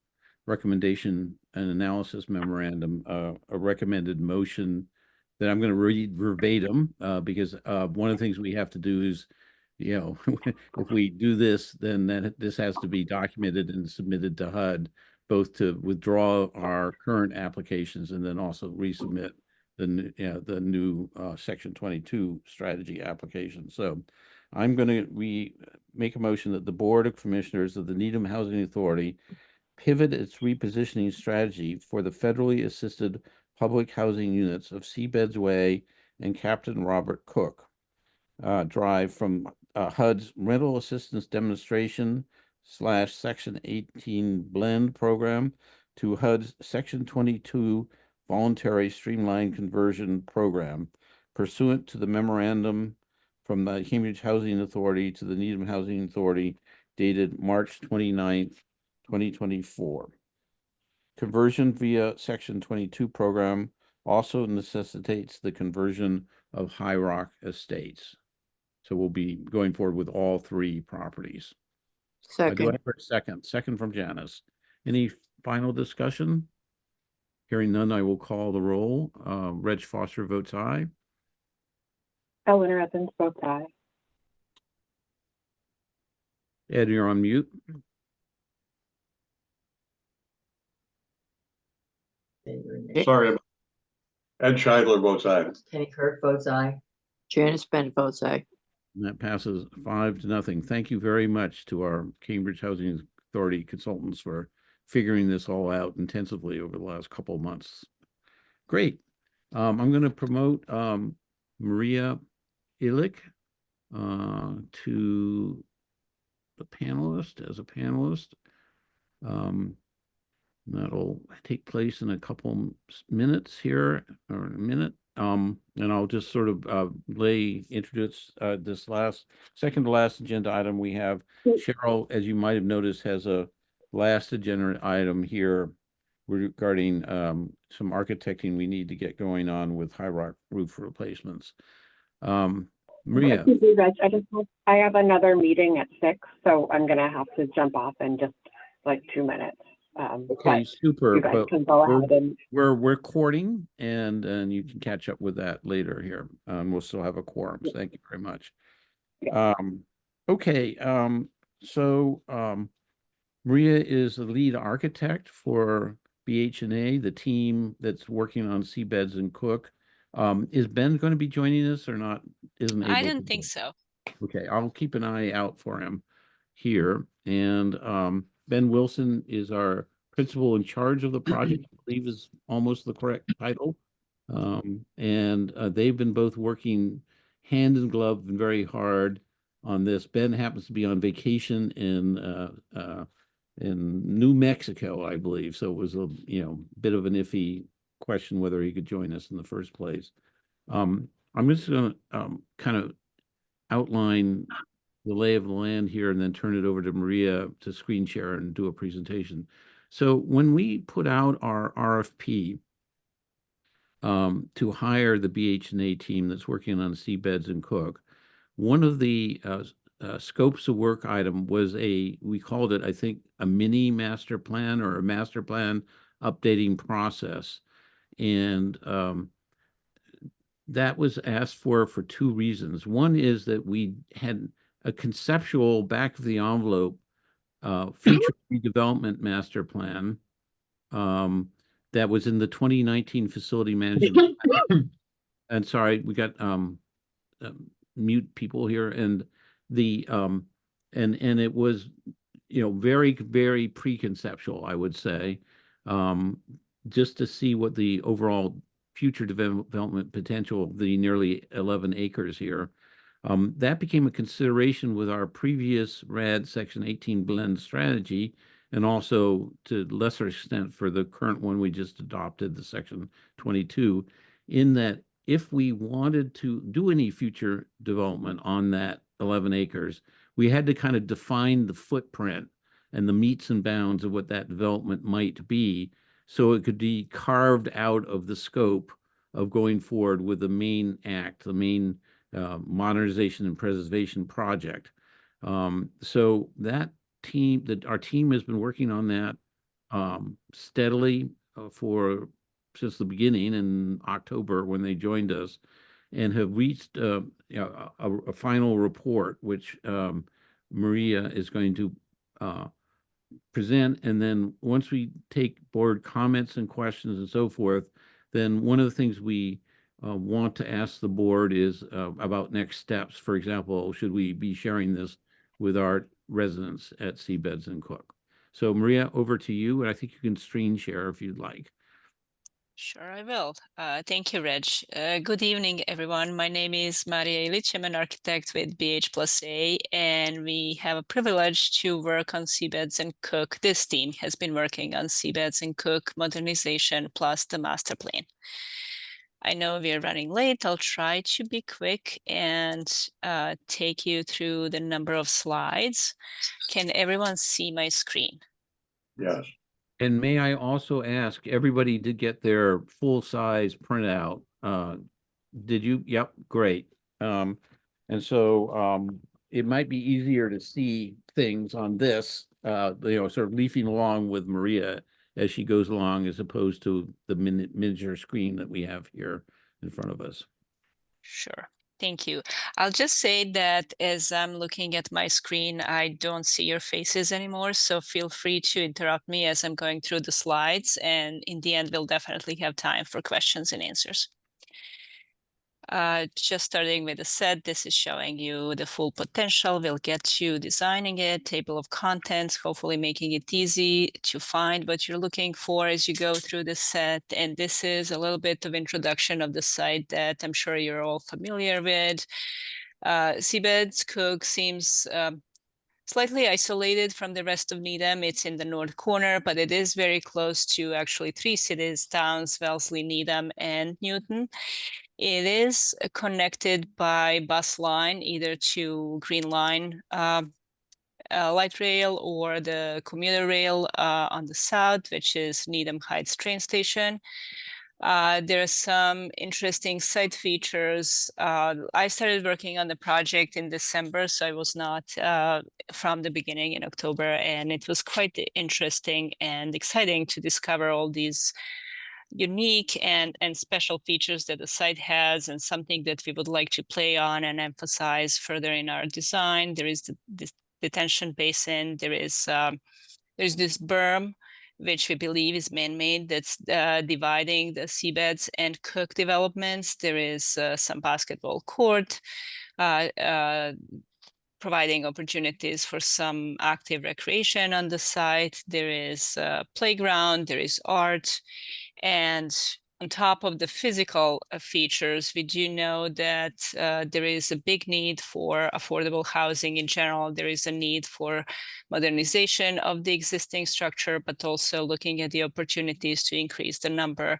recommendation and analysis memorandum, a recommended motion that I'm going to read verbatim, because one of the things we have to do is, you know, if we do this, then this has to be documented and submitted to HUD, both to withdraw our current applications and then also resubmit the new Section 22 strategy application. So I'm going to make a motion that the Board of Commissioners of the Needham Housing Authority pivot its repositioning strategy for the federally assisted public housing units of Seabeds Way and Captain Robert Cook Drive from HUD's rental assistance demonstration / Section 18 blend program to HUD's Section 22 voluntary streamlined conversion program pursuant to the memorandum from the Cambridge Housing Authority to the Needham Housing Authority dated March 29th, 2024. Conversion via Section 22 program also necessitates the conversion of High Rock Estates. So we'll be going forward with all three properties. Do I Second, have a second? Second from Janice. Any final discussion? Hearing none, I will call the roll. Reg Foster votes aye. Eleanor Evans votes aye. Ed, you're on mute. Sorry. Ed Scheidler votes aye. Kenny Kirk votes aye. Janice Bennett votes aye. And that passes 5-0. Thank you very much to our Cambridge Housing Authority consultants for figuring this all out intensively over the last couple of months. Great. I'm going to promote Maria Illich to the panelist as a panelist. That'll take place in a couple minutes here, or a minute. And I'll just sort of introduce this second to last agenda item we have. Cheryl, as you might have noticed, has a last agenda item here regarding some architecting we need to get going on with High Rock roof replacements. Maria. Excuse me, Reg, I have another meeting at 6, so I'm gonna have to jump off in just like 2 minutes. Okay, super. You guys But can go ahead and we're recording, and you can catch up with that later here. We'll still have a quorum. So thank you very much. Yeah. Okay. So Maria is the lead architect for BH&A, the team that's working on Seabeds and Cook. Is Ben going to be joining us or not? I didn't think so. Okay, I'll keep an eye out for him here. And Ben Wilson is our principal in charge of the project, I believe is almost the correct title. And they've been both working hand in glove and very hard on this. Ben happens to be on vacation in New Mexico, I believe. So it was a bit of an iffy question whether he could join us in the first place. I'm just going to kind of outline the lay of the land here and then turn it over to Maria to screen share and do a presentation. So when we put out our RFP to hire the BH&A team that's working on Seabeds and Cook, one of the scopes of work item was we called it, I think, a mini master plan or a master plan updating process. And that was asked for 2 reasons. One is that we had a conceptual back of the envelope future redevelopment master plan that was in the 2019 facility management. And sorry, we got mute people here, and the and it was very, very pre-conceptual, I would say, just to see what the overall future development potential of the nearly 11 acres here. That became a consideration with our previous RAD Section 18 blend strategy, and also to lesser extent for the current one we just adopted, the Section 22, in that if we wanted to do any future development on that 11 acres, we had to kind of define the footprint and the metes and bounds of what that development might be, so it could be carved out of the scope of going forward with the main act, the main modernization and preservation project. So that team, our team has been working on that steadily since the beginning in October when they joined us, and have reached a final report, which Maria is going to present. And then once we take board comments and questions and so forth, then one of the things we want to ask the board is about next steps. For example, should we be sharing this with our residents at Seabeds and Cook? So Maria, over to you, and I think you can screen share if you'd like. Sure, I will. Thank you, Reg. Good evening, everyone. My name is Maria Ilic. I'm an architect with BH+A, and we have a privilege to work on Seabeds and Cook. This team has been working on Seabeds and Cook modernization plus the master plan. I know we are running late. I'll try to be quick and take you through the number of slides. Can everyone see my screen? Yes. And may I also ask, everybody did get their full-size printout. Did you? Yep, great. And so it might be easier to see things on this, sort of leafing along with Maria as she goes along, as opposed to the miniature screen that we have here in front of us. Sure. Thank you. I'll just say that as I'm looking at my screen, I don't see your faces anymore. So feel free to interrupt me as I'm going through the slides. And in the end, we'll definitely have time for questions and answers. Just starting with the set, this is showing you the full potential. We'll get to designing it, table of contents, hopefully making it easy to find what you're looking for as you go through the set. And this is a little bit of introduction of the site that I'm sure you're all familiar with. Seabeds Cook seems slightly isolated from the rest of Needham. It's in the north corner, but it is very close to actually 3 cities, towns, Wellesley, Needham, and Newton. It is connected by bus line, either to Green Line light rail or the commuter rail on the south, which is Needham Heights train station. There are some interesting site features. I started working on the project in December, so I was not from the beginning in October, and it was quite interesting and exciting to discover all these unique and special features that the site has, and something that we would like to play on and emphasize further in our design. There is this detention basin. There's this berm, which we believe is man-made, that's dividing the Seabeds and Cook developments. There is some basketball court, providing opportunities for some active recreation on the site. There is a playground, there is art, and on top of the physical features, we do know that there is a big need for affordable housing in general. There is a need for modernization of the existing structure, but also looking at the opportunities to increase the number.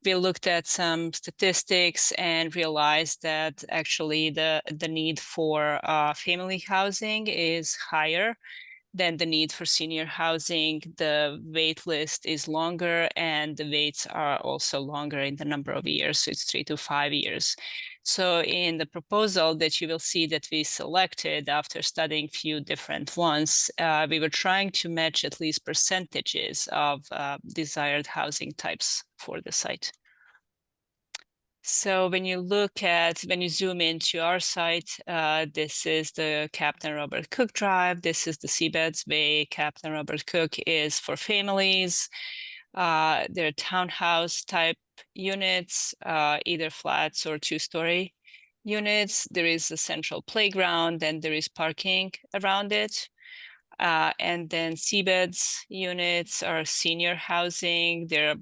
We looked at some statistics and realized that actually the need for family housing is higher than the need for senior housing. The wait list is longer, and the waits are also longer in the number of years. So it's 3 to 5 years. So in the proposal that you will see that we selected after studying few different ones, we were trying to match at least percentages of desired housing types for the site. So when you zoom into our site, this is the Captain Robert Cook Drive. This is the Seabeds Way. Captain Robert Cook is for families. They're townhouse type units, either flats or 2-story units. There is a central playground, and there is parking around it. And then Seabeds units are senior housing. They're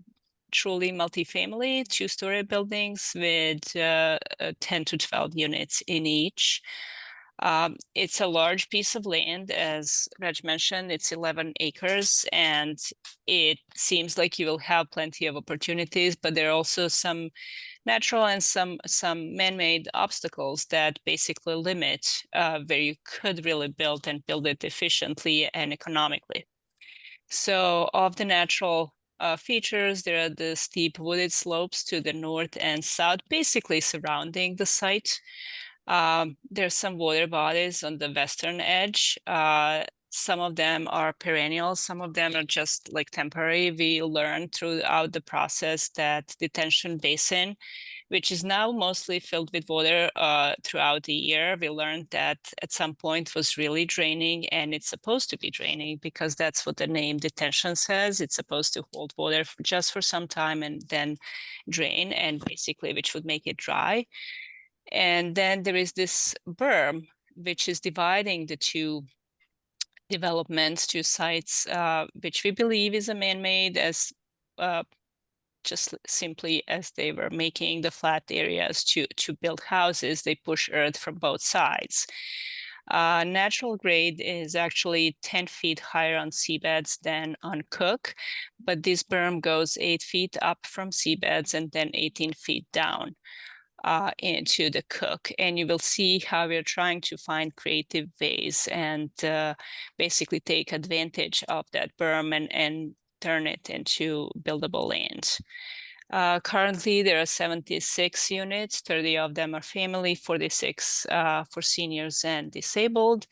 truly multifamily 2-story buildings with 10 to 12 units in each. It's a large piece of land, as Reg mentioned. It's 11 acres, and it seems like you will have plenty of opportunities, but there are also some natural and some man-made obstacles that basically limit where you could really build it efficiently and economically. So of the natural features, there are the steep wooded slopes to the north and south, basically surrounding the site. There's some water bodies on the western edge. Some of them are perennial, some of them are just like temporary. We learned throughout the process that detention basin, which is now mostly filled with water throughout the year, we learned that at some point was really draining, and it's supposed to be draining because that's what the name detention says. It's supposed to hold water just for some time and then drain, and basically which would make it dry. And then there is this berm, which is dividing the two developments, two sites, which we believe is a man-made, as just simply as they were making the flat areas to build houses, they push earth from both sides. Natural grade is actually 10 feet higher on seabeds than on Cook, but this berm goes 8 feet up from seabeds and then 18 feet down into the Cook. And you will see how we're trying to find creative ways and basically take advantage of that berm and turn it into buildable land. Currently, there are 76 units, 30 of them are family, 46 for seniors and disabled,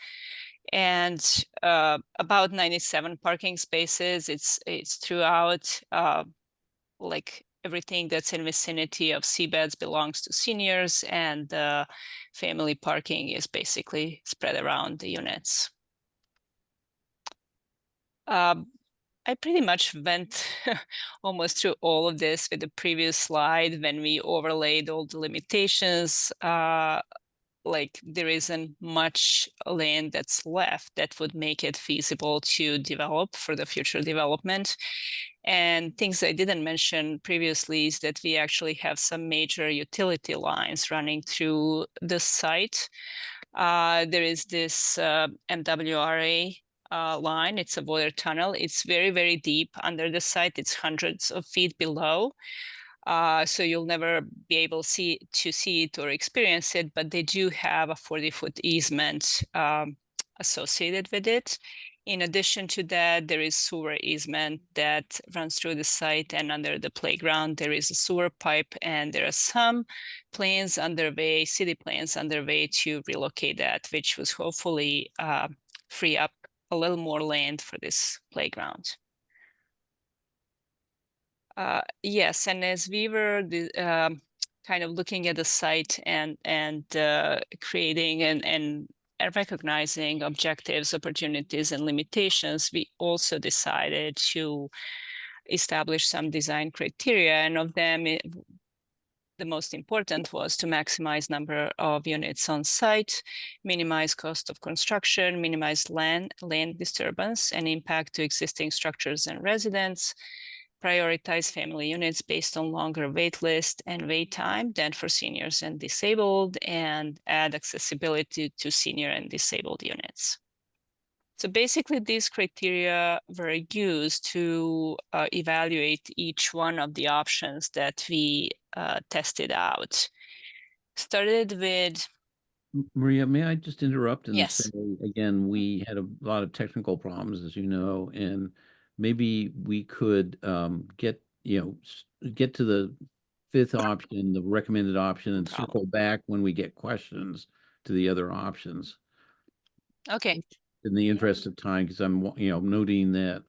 and about 97 parking spaces. It's throughout, like everything that's in vicinity of seabeds belongs to seniors, and family parking is basically spread around the units. I pretty much went almost through all of this with the previous slide when we overlaid all the limitations. Like there isn't much land that's left that would make it feasible to develop for the future development. And things I didn't mention previously is that we actually have some major utility lines running through the site. There is this MWRA line. It's a water tunnel. It's very, very deep under the site. It's hundreds of feet below. So you'll never be able to see it or experience it, but they do have a 40-foot easement associated with it. In addition to that, there is sewer easement that runs through the site, and under the playground, there is a sewer pipe, and there are some plans underway, city plans underway to relocate that, which was hopefully free up a little more land for this playground. Yes, and as we were kind of looking at the site and creating and recognizing objectives, opportunities, and limitations, we also decided to establish some design criteria, and of them, the most important was to maximize number of units on site, minimize cost of construction, minimize land disturbance and impact to existing structures and residents, prioritize family units based on longer wait list and wait time than for seniors and disabled, and add accessibility to senior and disabled units. So basically, these criteria were used to evaluate each one of the options that we tested out. Started with... Maria, may I just interrupt and Yes. say, again, we had a lot of technical problems, as you know, and maybe we could get to the fifth option, the recommended option, and circle back when we get questions to the other options. Okay. In the interest of time, because I'm noting that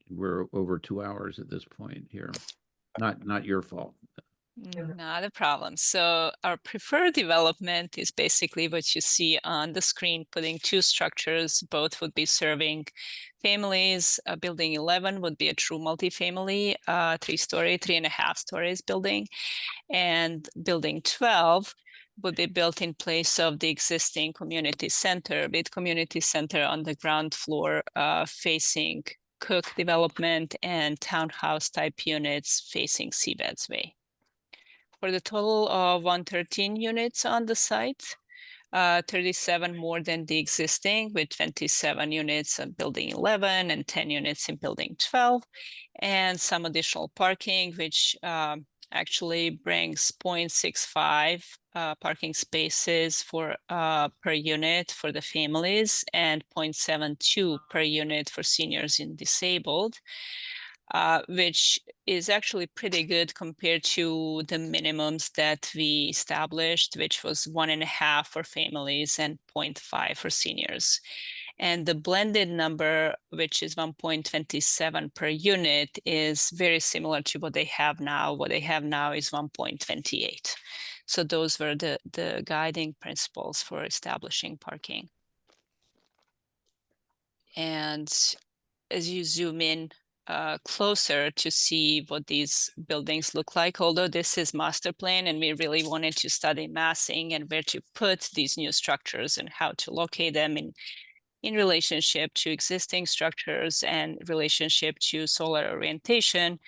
we're over 2 hours at this point here. Not your fault. Not a problem. So our preferred development is basically what you see on the screen, putting two structures. Both would be serving families. Building 11 would be a true multifamily, 3-story, 3.5 stories building. And building 12 would be built in place of the existing community center, with community center on the ground floor facing Cook development and townhouse type units facing Seabeds Way. For the total of 113 units on the site, 37 more than the existing, with 27 units in building 11 and 10 units in building 12, and some additional parking, which actually brings 0.65 parking spaces for per unit for the families, and 0.72 per unit for seniors and disabled. which is actually pretty good compared to the minimums that we established, which was 1.5 for families and 0.5 for seniors. And the blended number, which is 1.27 per unit, is very similar to what they have now. What they have now is 1.28. So those were the guiding principles for establishing parking. And as you zoom in closer to see what these buildings look like, although this is master plan and we really wanted to study massing and where to put these new structures and how to locate them in relationship to existing structures and relationship to solar orientation.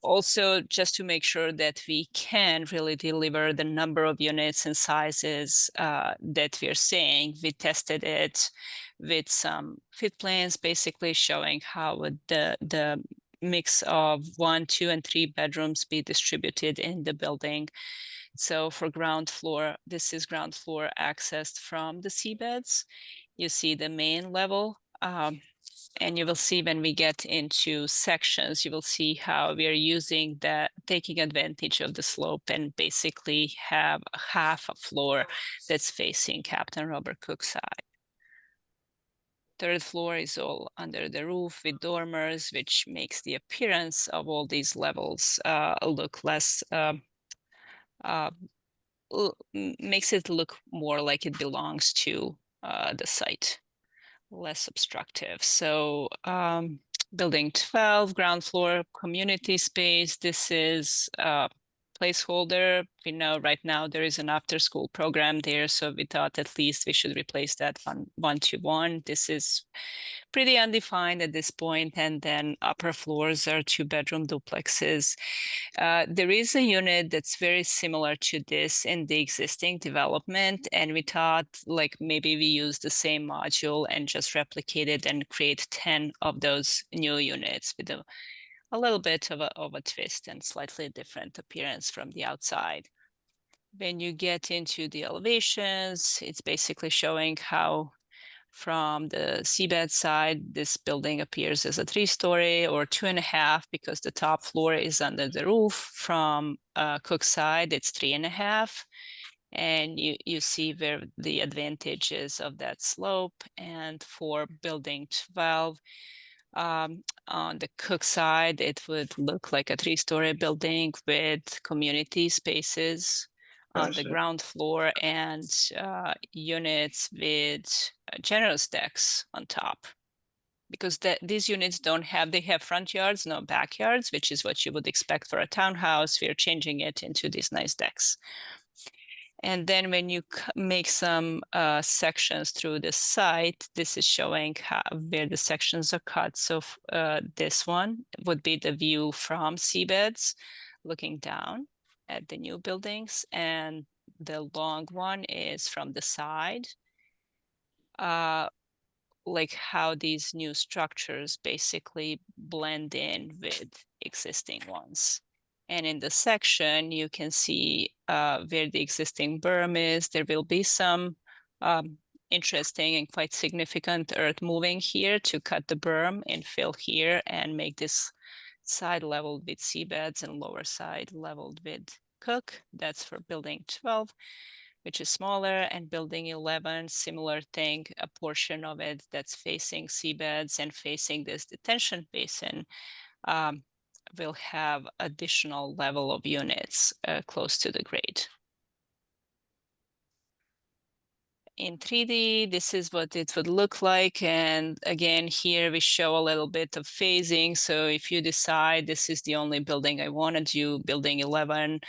Also, just to make sure that we can really deliver the number of units and sizes that we're saying, we tested it with some fit plans, basically showing how would the mix of 1, 2, and 3 bedrooms be distributed in the building. So for ground floor, this is ground floor accessed from the seabeds. You see the main level, and you will see when we get into sections, you will see how we are using that, taking advantage of the slope and basically have half a floor that's facing Captain Robert Cook side. Third floor is all under the roof with dormers, which makes the appearance of all these levels look less, makes it look more like it belongs to the site, less obstructive. So building 12, ground floor community space. This is a placeholder. We know right now there is an after school program there, so we thought at least we should replace that one-to-one. This is pretty undefined at this point, and then upper floors are 2-bedroom duplexes. There is a unit that's very similar to this in the existing development, and we thought like maybe we use the same module and just replicate it and create 10 of those new units with a little bit of a twist and slightly different appearance from the outside. When you get into the elevations, it's basically showing how from the seabed side, this building appears as a 3-story or 2.5 because the top floor is under the roof. From Cook side, it's 3.5. And you see where the advantages of that slope. And for building 12, on the Cook side, it would look like a 3-story building with community spaces on the ground floor and units with generous decks on top. Because these units don't have, they have front yards, no backyards, which is what you would expect for a townhouse. We're changing it into these nice decks. And then when you make some sections through the site, this is showing where the sections are cut. So this one would be the view from seabeds, looking down at the new buildings. And the long one is from the side, like how these new structures basically blend in with existing ones. And in the section, you can see where the existing berm is. There will be some interesting and quite significant earth moving here to cut the berm and fill here and make this side leveled with seabeds and lower side leveled with Cook. That's for building 12, which is smaller, and building 11, similar thing, a portion of it that's facing seabeds and facing this detention basin will have additional level of units close to the grade. In 3D, this is what it would look like. And again, here we show a little bit of phasing. So if you decide this is the only building I want to do, building 11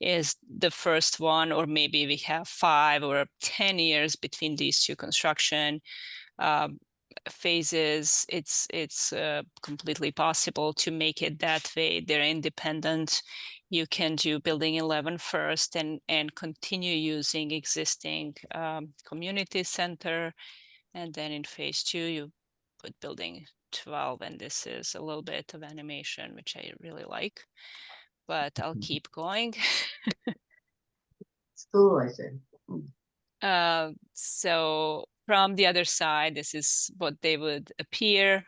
is the first one, or maybe we have 5 or 10 years between these two construction phases, it's completely possible to make it that way. They're independent. You can do building 11 first and continue using existing community center. And then in phase 2, you put building 12. And this is a little bit of animation, which I really like, but I'll keep going. School, I said. So from the other side, this is what they would appear.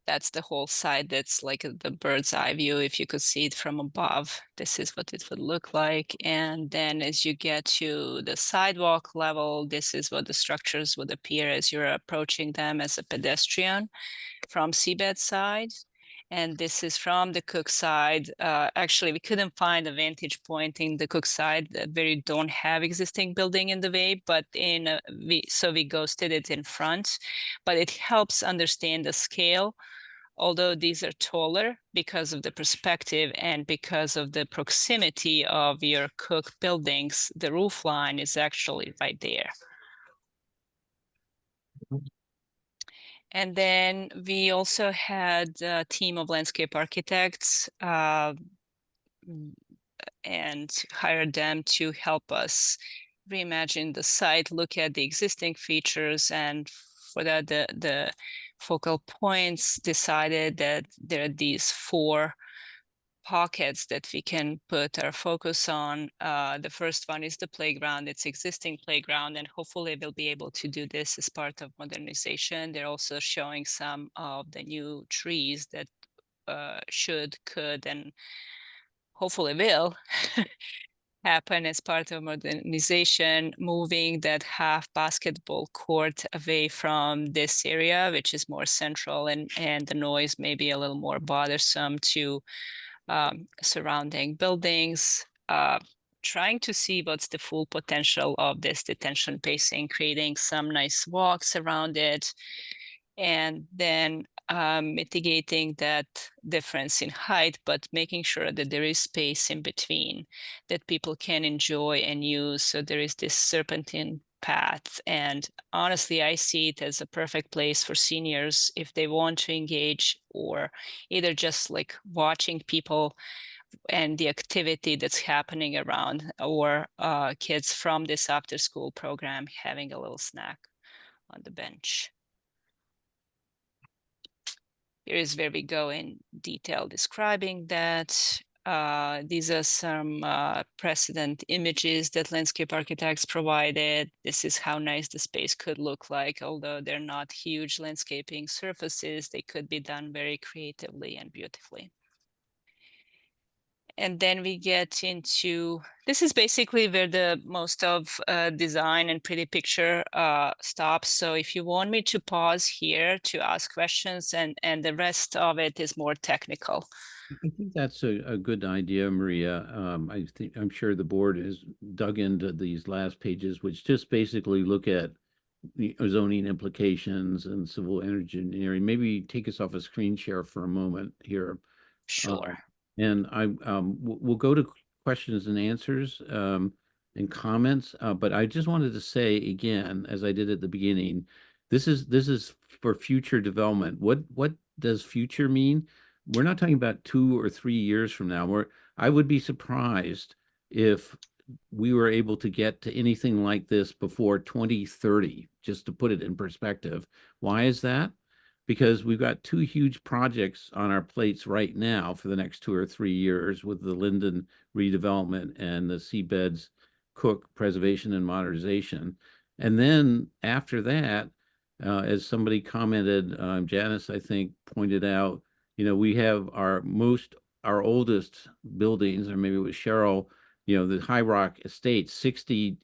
That's the whole side. That's like the bird's eye view. If you could see it from above, this is what it would look like. And then as you get to the sidewalk level, this is what the structures would appear as you're approaching them as a pedestrian from seabed side. And this is from the Cook side. Actually, we couldn't find a vantage point in the Cook side where you don't have existing building in the way, but so we ghosted it in front. But it helps understand the scale, although these are taller because of the perspective and because of the proximity of your Cook buildings. The roof line is actually right there. And then we also had a team of landscape architects and hired them to help us reimagine the site, look at the existing features, and for that the focal points decided that there are these 4 pockets that we can put our focus on. The first one is the playground. It's existing playground, and hopefully we'll be able to do this as part of modernization. They're also showing some of the new trees that could, and hopefully will happen as part of modernization, moving that half basketball court away from this area, which is more central, and the noise may be a little more bothersome to surrounding buildings, trying to see what's the full potential of this detention basin, creating some nice walks around it, and then mitigating that difference in height, but making sure that there is space in between that people can enjoy and use. So there is this serpentine path. And honestly, I see it as a perfect place for seniors if they want to engage, or either just like watching people and the activity that's happening around, or kids from this after school program having a little snack on the bench. Here is where we go in detail describing that. These are some precedent images that landscape architects provided. This is how nice the space could look like. Although they're not huge landscaping surfaces, they could be done very creatively and beautifully. And then we get into, this is basically where the most of design and pretty picture stops. So if you want me to pause here to ask questions, and the rest of it is more technical. I think that's a good idea, Maria. I'm sure the board has dug into these last pages, which just basically look at the zoning implications and civil engineering. Maybe take us off a screen share for a moment here. Sure. And we'll go to questions and answers and comments. But I just wanted to say again, as I did at the beginning, this is for future development. What does future mean? We're not talking about 2 or 3 years from now. I would be surprised if we were able to get to anything like this before 2030, just to put it in perspective. Why is that? Because we've got 2 huge projects on our plates right now for the next 2 or 3 years with the Linden redevelopment and the Seabeds Cook preservation and modernization. And then after that, as somebody commented, Janice, I think, pointed out, we have our oldest buildings, or maybe it was Cheryl, the High Rock Estate, 60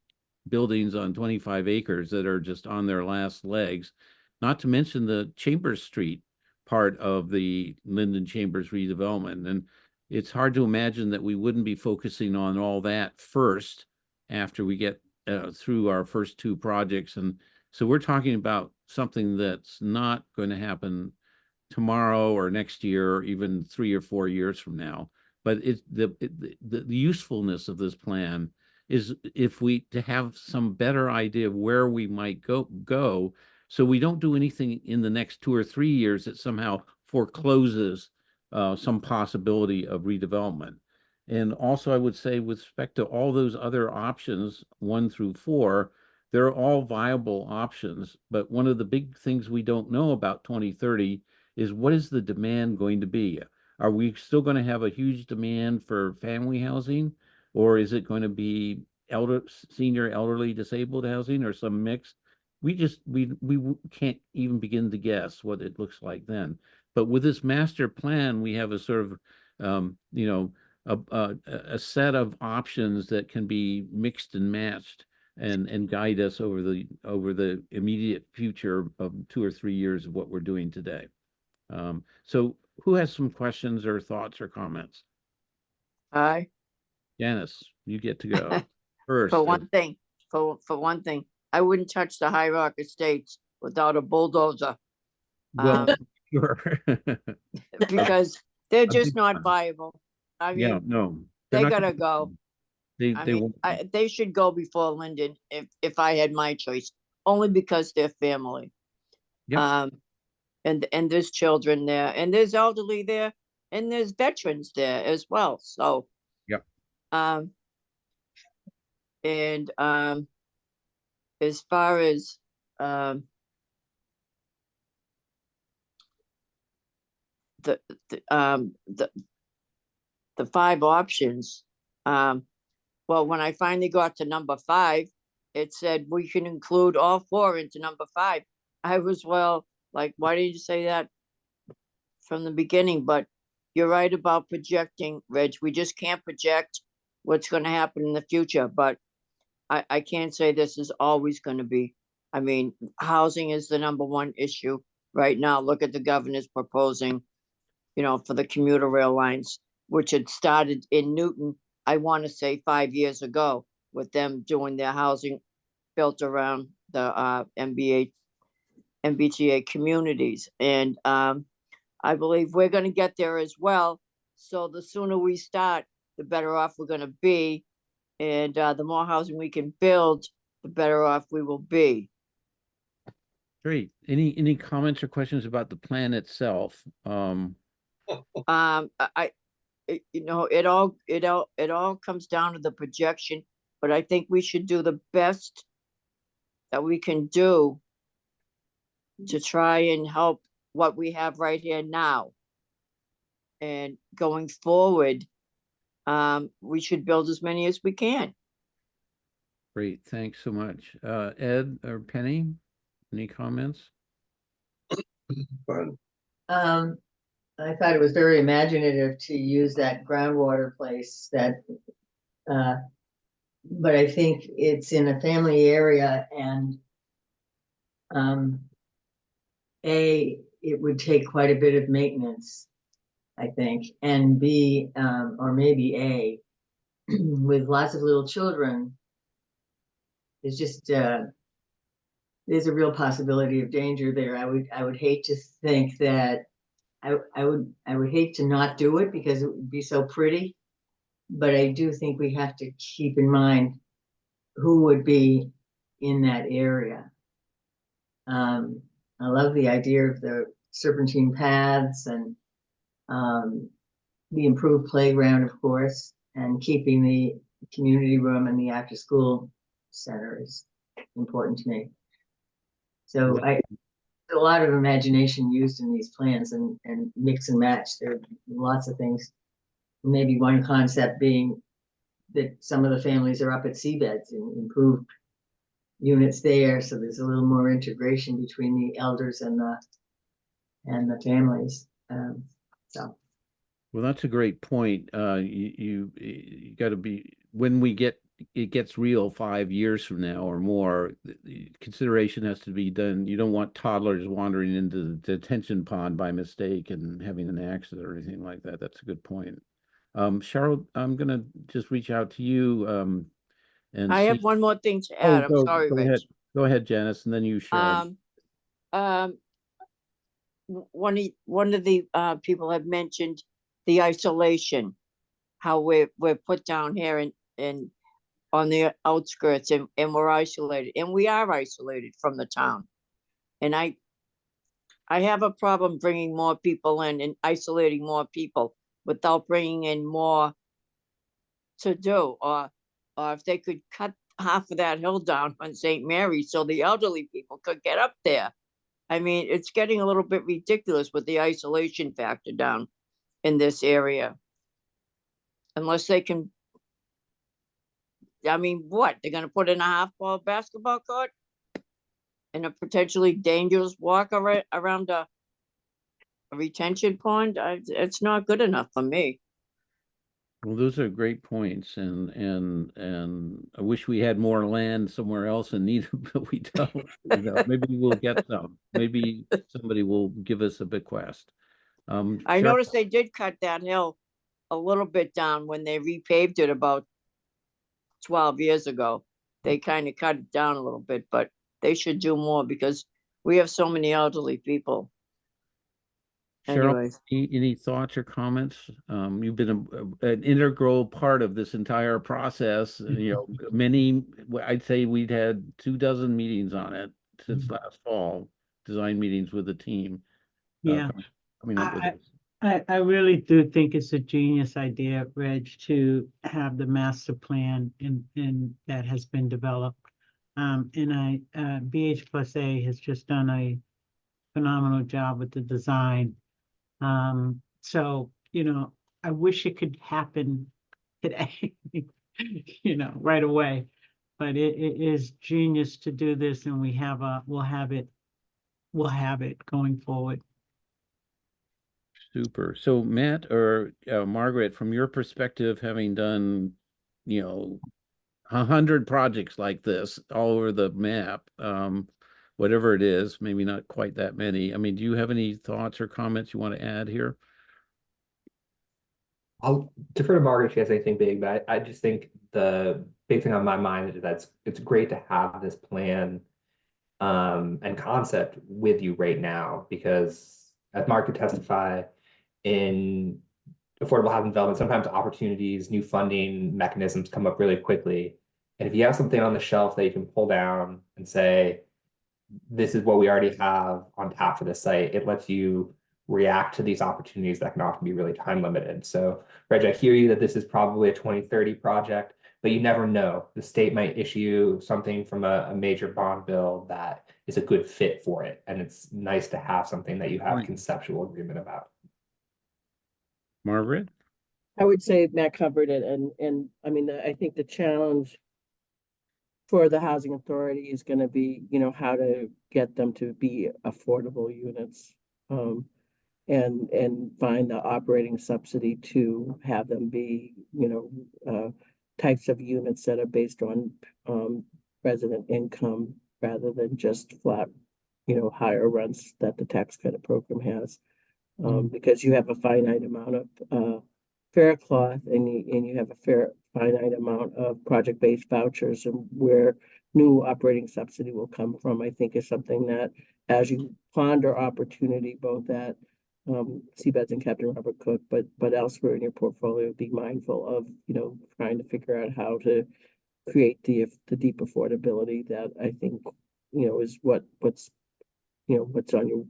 buildings on 25 acres that are just on their last legs, not to mention the Chambers Street part of the Linden Chambers redevelopment. And it's hard to imagine that we wouldn't be focusing on all that first after we get through our first 2 projects. And so we're talking about something that's not going to happen tomorrow or next year, or even 3 or 4 years from now. But the usefulness of this plan is to have some better idea of where we might go, so we don't do anything in the next 2 or 3 years that somehow forecloses some possibility of redevelopment. And also, I would say, with respect to all those other options, 1 through 4, they're all viable options. But one of the big things we don't know about 2030 is, what is the demand going to be? Are we still going to have a huge demand for family housing, or is it going to be senior, elderly, disabled housing, or some mix? can't even begin to guess what it looks like then. But with this master plan, we have a sort of, you know, a set of options that can be mixed and matched and guide us over the immediate future of 2 or 3 years of what we're doing today. So who has some questions or thoughts or comments? Aye. Janice, you get to go first. For one thing, for one thing, I wouldn't touch the High Rock Estates without a bulldozer. Well, um, sure. because they're A just big not one. viable. I Yeah, mean, no, they're they not gotta gonna- go. I They mean, won't. they should go before Linden if I had my choice, only because they're family. Yep. And there's children there, and there's elderly there, and there's veterans there as well, so. Yep. And as far as the the um the the 5 options, well, when I finally got to number 5, it said we can include all 4 into number 5. I was, well, like, why didn't you say that from the beginning? But you're right about projecting, Reg. We just can't project what's going to happen in the future. But I can't say this is always going to be. I mean, housing is the number 1 issue right now. Look at the governor's proposing, you know, for the commuter rail lines, which had started in Newton, I want to say 5 years ago, with them doing their housing built around the MBTA communities. And I believe we're going to get there as well. So the sooner we start, the better off we're going to be. And the more housing we can build, the better off we will be. Great. Any comments or questions about the plan itself? You know, it all comes down to the projection, but I think we should do the best that we can do to try and help what we have right here now. And going forward, we should build as many as we can. Great, thanks so much. Ed or Penny, any comments? Fun. I thought it was very imaginative to use that groundwater place that, but I think it's in a family area and it would take quite a bit of maintenance, I think, and B, or maybe A, with lots of little children, it's just, there's a real possibility of danger there. I would hate to think that I would hate to not do it because it would be so pretty. But I do think we have to keep in mind who would be in that area. I love the idea of the serpentine paths and the improved playground, of course, and keeping the community room and the after school center is important to me. So a lot of imagination used in these plans and mix and match. There are lots of things. Maybe one concept being that some of the families are up at seabeds and improved units there. So there's a little more integration between the elders and the families. So. Well, that's a great point. You got to be, when it gets real 5 years from now or more, the consideration has to be done. You don't want toddlers wandering into the detention pond by mistake and having an accident or anything like that. That's a good point. Cheryl, I'm gonna just reach out to you and I see. have one more thing to add. I'm sorry, Go Rich. ahead. Go ahead, Janice, and then you, Cheryl. One of the people have mentioned the isolation, how we're put down here and on the outskirts and we're isolated, and we are isolated from the town. And I have a problem bringing more people in and isolating more people without bringing in more to do, or if they could cut half of that hill down on St. Mary so the elderly people could get up there. I mean, it's getting a little bit ridiculous with the isolation factor down in this area. Unless they can, I mean, what? They're going to put in a half-ball basketball court? in a potentially dangerous walk around a retention pond, it's not good enough for me. Well, those are great points, and I wish we had more land somewhere else in Needham, but we don't. You know, maybe we'll get some. Maybe somebody will give us a bequest. I Cheryl, noticed they did cut that hill a little bit down when they repaved it about 12 years ago. They kind of cut it down a little bit, but they should do more because we have so many elderly people. Cheryl, Anyways, any thoughts or comments? You've been an integral part of this entire process. You know, I'd say we'd had 24 meetings on it since last fall, design meetings with the team. Yeah. Coming up with I, this. I really do think it's a genius idea, Reg, to have the master plan and that has been developed. And BH plus A has just done a phenomenal job with the design. So, I wish it could happen today, right away. But it is genius to do this, and we'll have it going forward. Super. So Matt or Margaret, from your perspective, having done, 100 projects like this all over the map, whatever it is, maybe not quite that many. I mean, do you have any thoughts or comments you want to add here? I'll defer to Margaret if she has anything big, but I just think the big thing on my mind is that it's great to have this plan and concept with you right now, because as Mark could testify, in affordable housing development, sometimes opportunities, new funding mechanisms come up really quickly. And if you have something on the shelf that you can pull down and say, this is what we already have on tap for this site, it lets you react to these opportunities that can often be really time limited. So, Reg, I hear you that this is probably a 2030 project, but you never know. The state might issue something from a major bond bill that is a good fit for it. And it's nice to have something that you have Right. conceptual agreement about. Margaret? I would say Matt covered it, and I mean, I think the challenge for the housing authority is gonna be, how to get them to be affordable units. And find the operating subsidy to have them be, types of units that are based on, resident income rather than just flat, higher rents that the tax credit program has. Because you have a finite amount of, fair cloth and you have a finite amount of project-based vouchers, and where new operating subsidy will come from, I think, is something that as you ponder opportunity both at Seabeds and Captain Robert Cook, but elsewhere in your portfolio, be mindful of, trying to figure out how to create the deep affordability that I think, is what's on your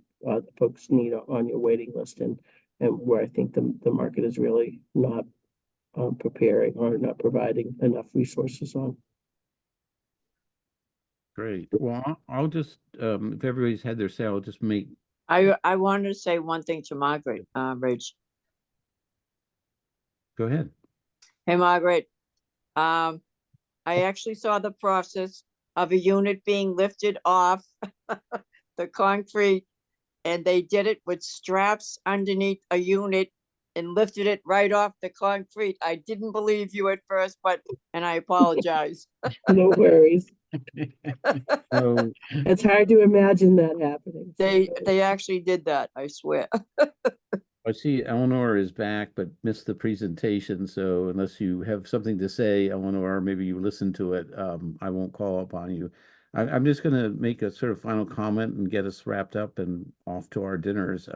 folks need on your waiting list, and where I think the market is really not preparing or not providing enough resources on. Great. Well, I'll just, if everybody's had their say, I'll just make. I wanted to say one thing to Margaret, Reg. Go ahead. Hey, Margaret. I actually saw the process of a unit being lifted off the concrete, and they did it with straps underneath a unit and lifted it right off the concrete. I didn't believe you at first, and I apologize. No worries. So, It's hard to imagine that happening. They actually did that, I swear. I see Eleanor is back, but missed the presentation. So unless you have something to say, Eleanor, maybe you listen to it. I won't call upon you. I'm just going to make a sort of final comment and get us wrapped up and off to our dinners.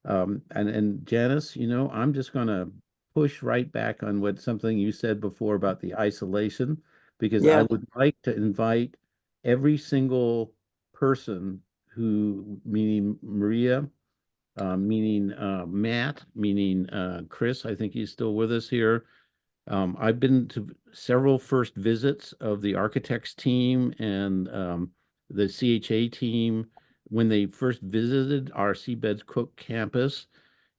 And Janice, I'm just going to push right back on something you said before about the isolation, because I Yeah. would like to invite every single person meaning Maria, meaning Matt, meaning Chris, I think he's still with us here. I've been to several first visits of the architects team and the CHA team when they first visited our Seabeds Cook campus.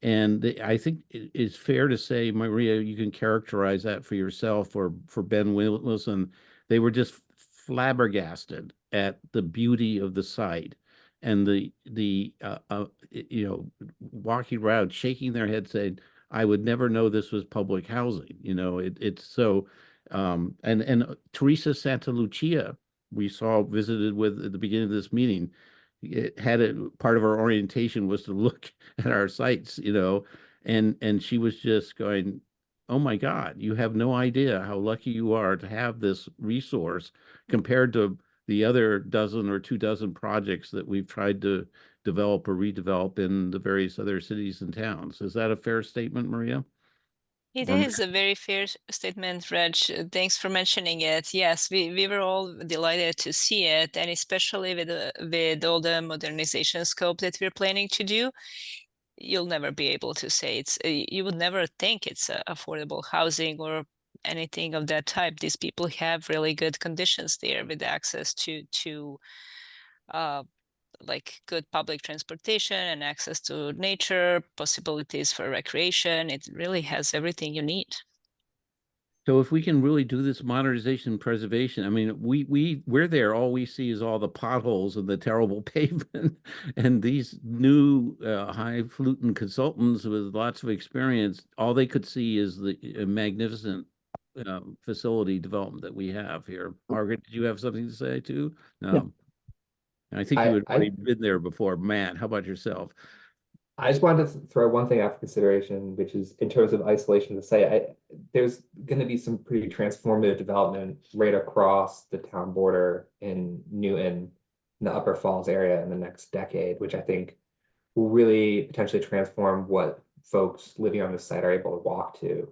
And I think it's fair to say, Maria, you can characterize that for yourself or for Ben Wilson. They were just flabbergasted at the beauty of the site and walking around shaking their head saying, I would never know this was public housing. It's so, and Teresa Santa Lucia, we saw visited with at the beginning of this meeting. It had part of our orientation was to look at our sites, and she was just going, oh my God, you have no idea how lucky you are to have this resource compared to the other dozen or 24 projects that we've tried to develop or redevelop in the various other cities and towns. Is that a fair statement, Maria? It Or- is a very fair statement, Reg. Thanks for mentioning it. Yes, we were all delighted to see it, and especially with all the modernization scope that we're planning to do, you'll never be able to say you would never think it's affordable housing or anything of that type. These people have really good conditions there with access to like good public transportation and access to nature, possibilities for recreation. It really has everything you need. So if we can really do this modernization and preservation, I mean, we're there, all we see is all the potholes and the terrible pavement. And these new highfalutin consultants with lots of experience, all they could see is the magnificent facility development that we have here. Margaret, did you have something to say too? No. I think you had already been there before. Matt, how about yourself? I just wanted to throw one thing out for consideration, which is in terms of isolation of the site, there's going to be some pretty transformative development right across the town border in Newton, in the Upper Falls area in the next decade, which I think will really potentially transform what folks living on this site are able to walk to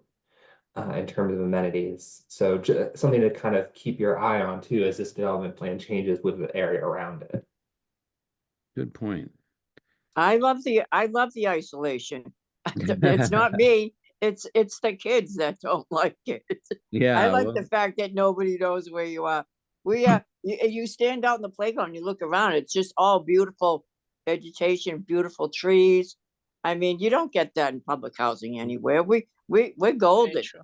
in terms of amenities. So something to kind of keep your eye on too as this development plan changes with the area around it. Good point. I love the isolation. It's not me. It's the kids that don't like it. Yeah, I like well, the fact that nobody knows where you are. You stand out in the playground, you look around, it's just all beautiful vegetation, beautiful trees. I mean, you don't get that in public housing anywhere. We're Very golden. true.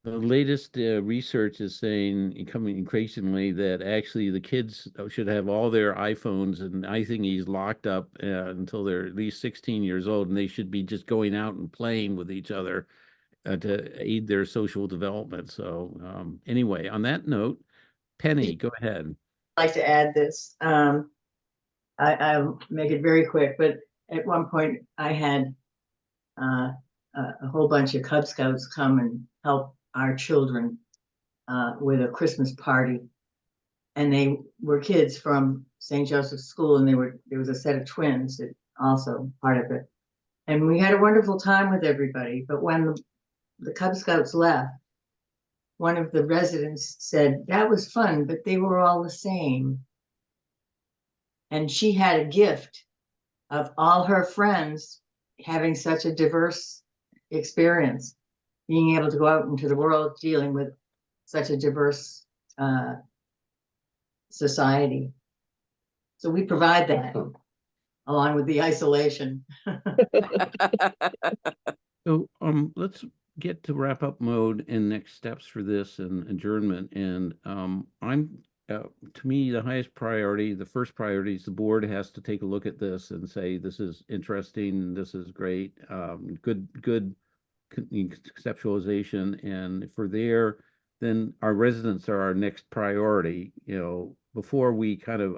the latest research is saying, coming increasingly, that actually the kids should have all their iPhones and iThingies locked up until they're at least 16 years old, and they should be just going out and playing with each other to aid their social development. So anyway, on that note, Penny, go ahead. I'd like to add this. I'll make it very quick, but at one point I had a whole bunch of Cub Scouts come and help our children with a Christmas party. And they were kids from St. Joseph's School, and there was a set of twins that also part of it. And we had a wonderful time with everybody. But when the Cub Scouts left, one of the residents said, that was fun, but they were all the same. And she had a gift of all her friends having such a diverse experience, being able to go out into the world dealing with such a diverse society. So we provide that along with the isolation. So let's get to wrap up mode and next steps for this and adjournment. And to me, the highest priority, the first priority is the board has to take a look at this and say, this is interesting, this is great, good conceptualization. And for there, then our residents are our next priority, before we kind of,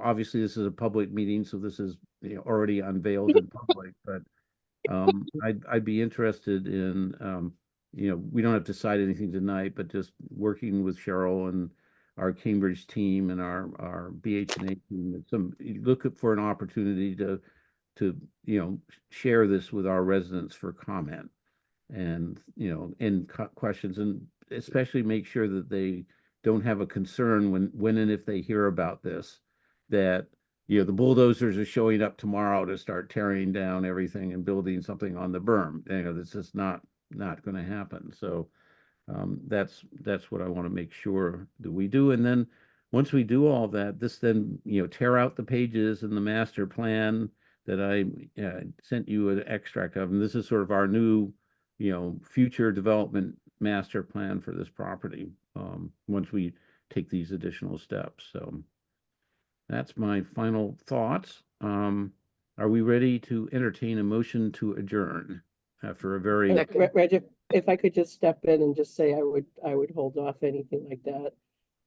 obviously this is a public meeting, so this is already unveiled in public, but I'd be interested in, we don't have to decide anything tonight, but just working with Cheryl and our Cambridge team and our BHNA team, look for an opportunity to share this with our residents for comment and, and questions, and especially make sure that they don't have a concern when and if they hear about this, that the bulldozers are showing up tomorrow to start tearing down everything and building something on the berm. That's just not going to happen. So that's what I want to make sure that we do. And then once we do all that, this then tear out the pages in the master plan that I sent you an extract of, and this is sort of our new future development master plan for this property. Once we take these additional steps. So that's my final thoughts. Are we ready to entertain a motion to adjourn after a very, Reg, if I could just step in and just say I would hold off anything like that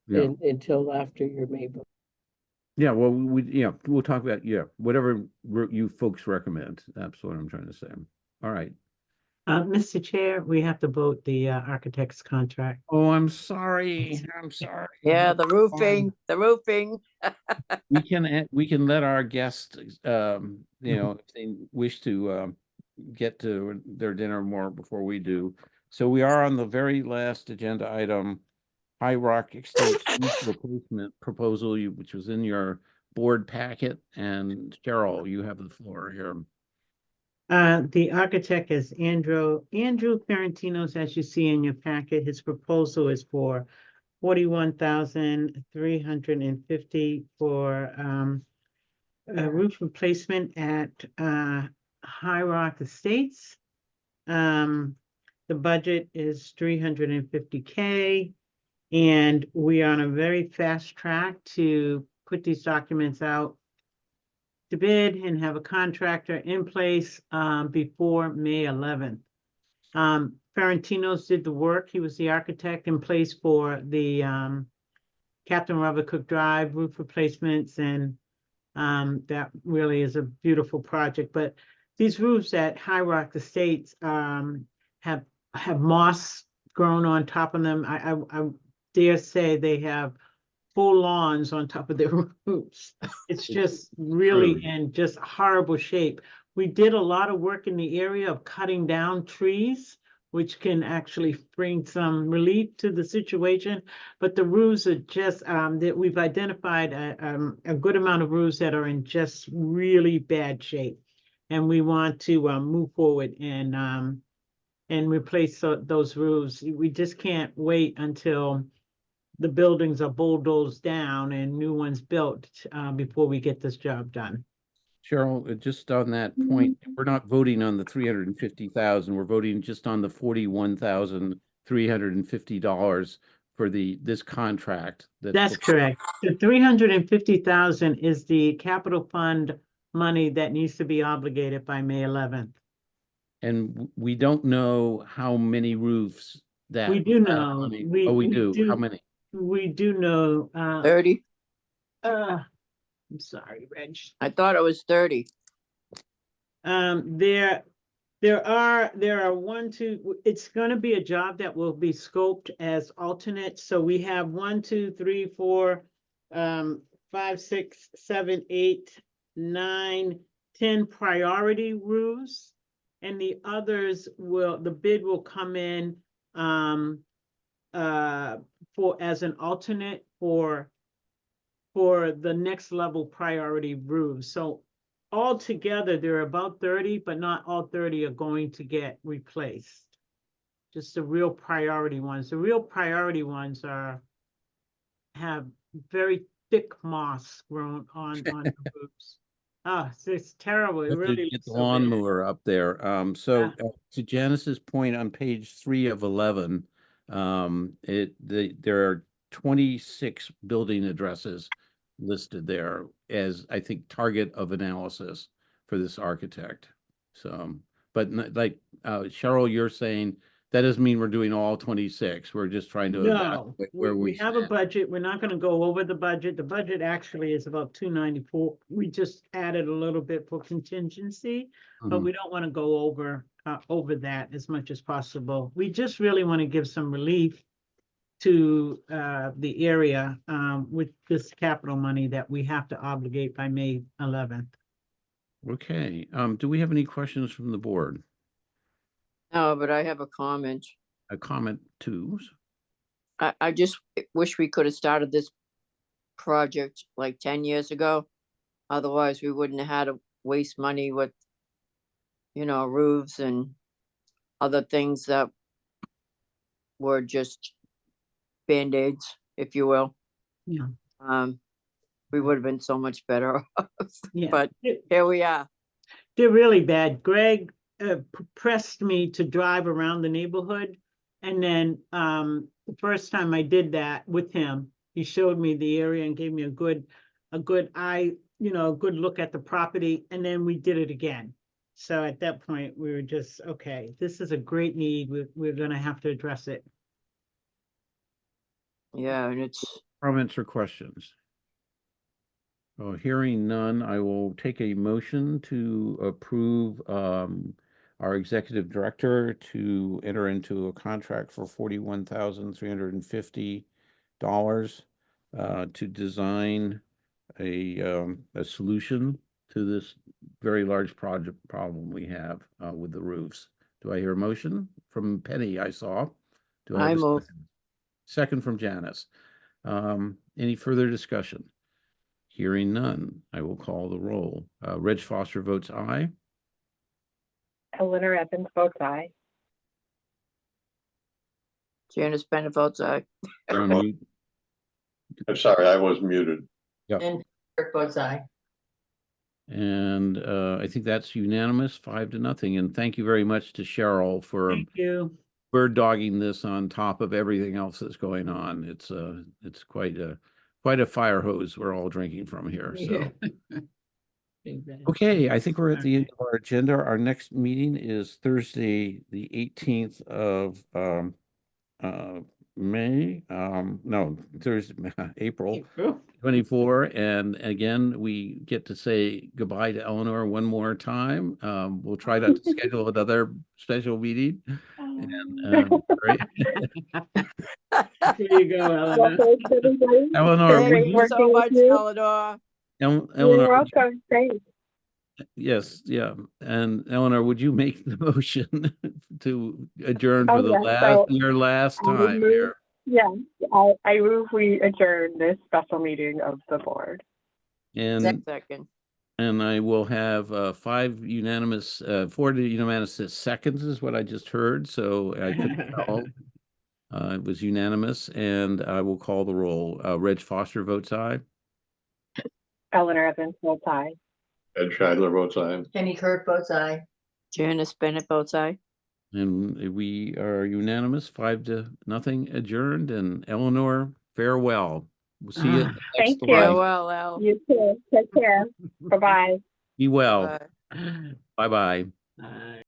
yeah, until after your May vote. yeah, well, we'll talk about, whatever you folks recommend. That's what I'm trying to say. All right. Mr. Chair, we have to vote the architect's contract. Oh, I'm sorry. I'm sorry. Yeah, the roofing. We can let our guests, if they wish to, get to their dinner more before we do. So we are on the very last agenda item, High Rock Estates roof replacement proposal, which was in your board packet. And Cheryl, you have the floor here. The architect is Andrew Ferentinos, as you see in your packet. His proposal is for 41,350 for a roof replacement at High Rock Estates. The budget is 350K, and we are on a very fast track to put these documents out to bid and have a contractor in place before May 11th. Ferentinos did the work. He was the architect in place for the Captain Robert Cook Drive roof replacements, and that really is a beautiful project. But these roofs at High Rock Estates have moss grown on top of them. I dare say they have full lawns on top of their roofs. It's just really in just horrible shape. We did a lot of work in the area of cutting down trees, which can actually bring some relief to the situation. But the roofs are just, that we've identified a good amount of roofs that are in just really bad shape. And we want to move forward and replace those roofs. We just can't wait until the buildings are bulldozed down and new ones built before we get this job done. Cheryl, just on that point, we're not voting on the 350,000. We're voting just on the $41,350 for this contract. That's correct. The 350,000 is the capital fund money that needs to be obligated by May 11th. And we don't know how many roofs that. We do know. We do. How many? We do know. 30. I'm sorry, Reg. I thought it was 30. There are 1, 2, it's gonna be a job that will be scoped as alternate. So we have 1, 2, 3, 4, 5, 6, 7, 8, 9, 10 priority roofs. And the others the bid will come in for as an alternate for the next level priority roofs. So altogether, there are about 30, but not all 30 are going to get replaced. Just the real priority ones. The real priority ones have very thick moss grown on the roofs. Oh, it's terrible. It really Get looks the so bad. lawnmower up there. To Janice's point on page 3 of 11, there are 26 building addresses listed there as, I think, target of analysis for this architect. So, but like Cheryl, you're saying that doesn't mean we're doing all 26. We're just trying to No, evaluate where we have a stand. budget. We're not gonna go over the budget. The budget actually is about 294. We just added a little bit for contingency, but we don't want to go over that as much as possible. We just really want to give some relief to the area with this capital money that we have to obligate by May 11th. Okay. Do we have any questions from the board? No, but I have a comment. A comment too? I just wish we could have started this project like 10 years ago. Otherwise, we wouldn't have had to waste money with, roofs and other things that were just Band-Aids, if you will. Yeah. We would have been so much better off. Yeah. But here we are. They're really bad. Greg pressed me to drive around the neighborhood. And then the first time I did that with him, he showed me the area and gave me a good eye, a good look at the property, and then we did it again. So at that point, we were just, okay, this is a great need. We're gonna have to address it. Yeah, and it's, Comments or questions? Hearing none, I will take a motion to approve our executive director to enter into a contract for $41,350 to design a solution to this very large problem we have with the roofs. Do I hear a motion from Penny? I saw. Do I have I a move. second? Second from Janice. Any further discussion? Hearing none, I will call the roll. Reg Foster votes aye. Eleanor Evans votes aye. Janice Bennett votes aye. You're on mute. I'm sorry, I was muted. And Kirk votes aye. And I think that's unanimous, 5-0. And thank you very much to Cheryl for Thank you. bird dogging this on top of everything else that's going on. It's quite a fire hose we're all drinking from here. So Big bad. okay, I think we're at the end of our agenda. Our next meeting is Thursday, the 18th of May. No, Thursday, April. 24, and again, we get to say goodbye to Eleanor one more time. We'll try to schedule another special meeting. And, great. There you go, Eleanor. Eleanor, would Thank you, you so much, Eleanor. Eleanor, You're welcome. Thanks. yes, yeah, and Eleanor, would you make the motion to adjourn Oh, for the yes, so your last I would time move- here? Yeah, I move we adjourn this special meeting of the board. And Second. I will have 4 unanimous seconds is what I just heard. So I couldn't tell. It was unanimous, and I will call the roll. Reg Foster votes aye. Eleanor Evans votes aye. Ed Scheidler votes aye. Penny Kirk votes aye. Janice Bennett votes aye. And we are unanimous, 5-0 adjourned. And Eleanor, farewell. We'll see you at the Thank next you. live. Farewell, Al. You too. Take care. Bye-bye. Be well. Bye. Bye-bye. Bye.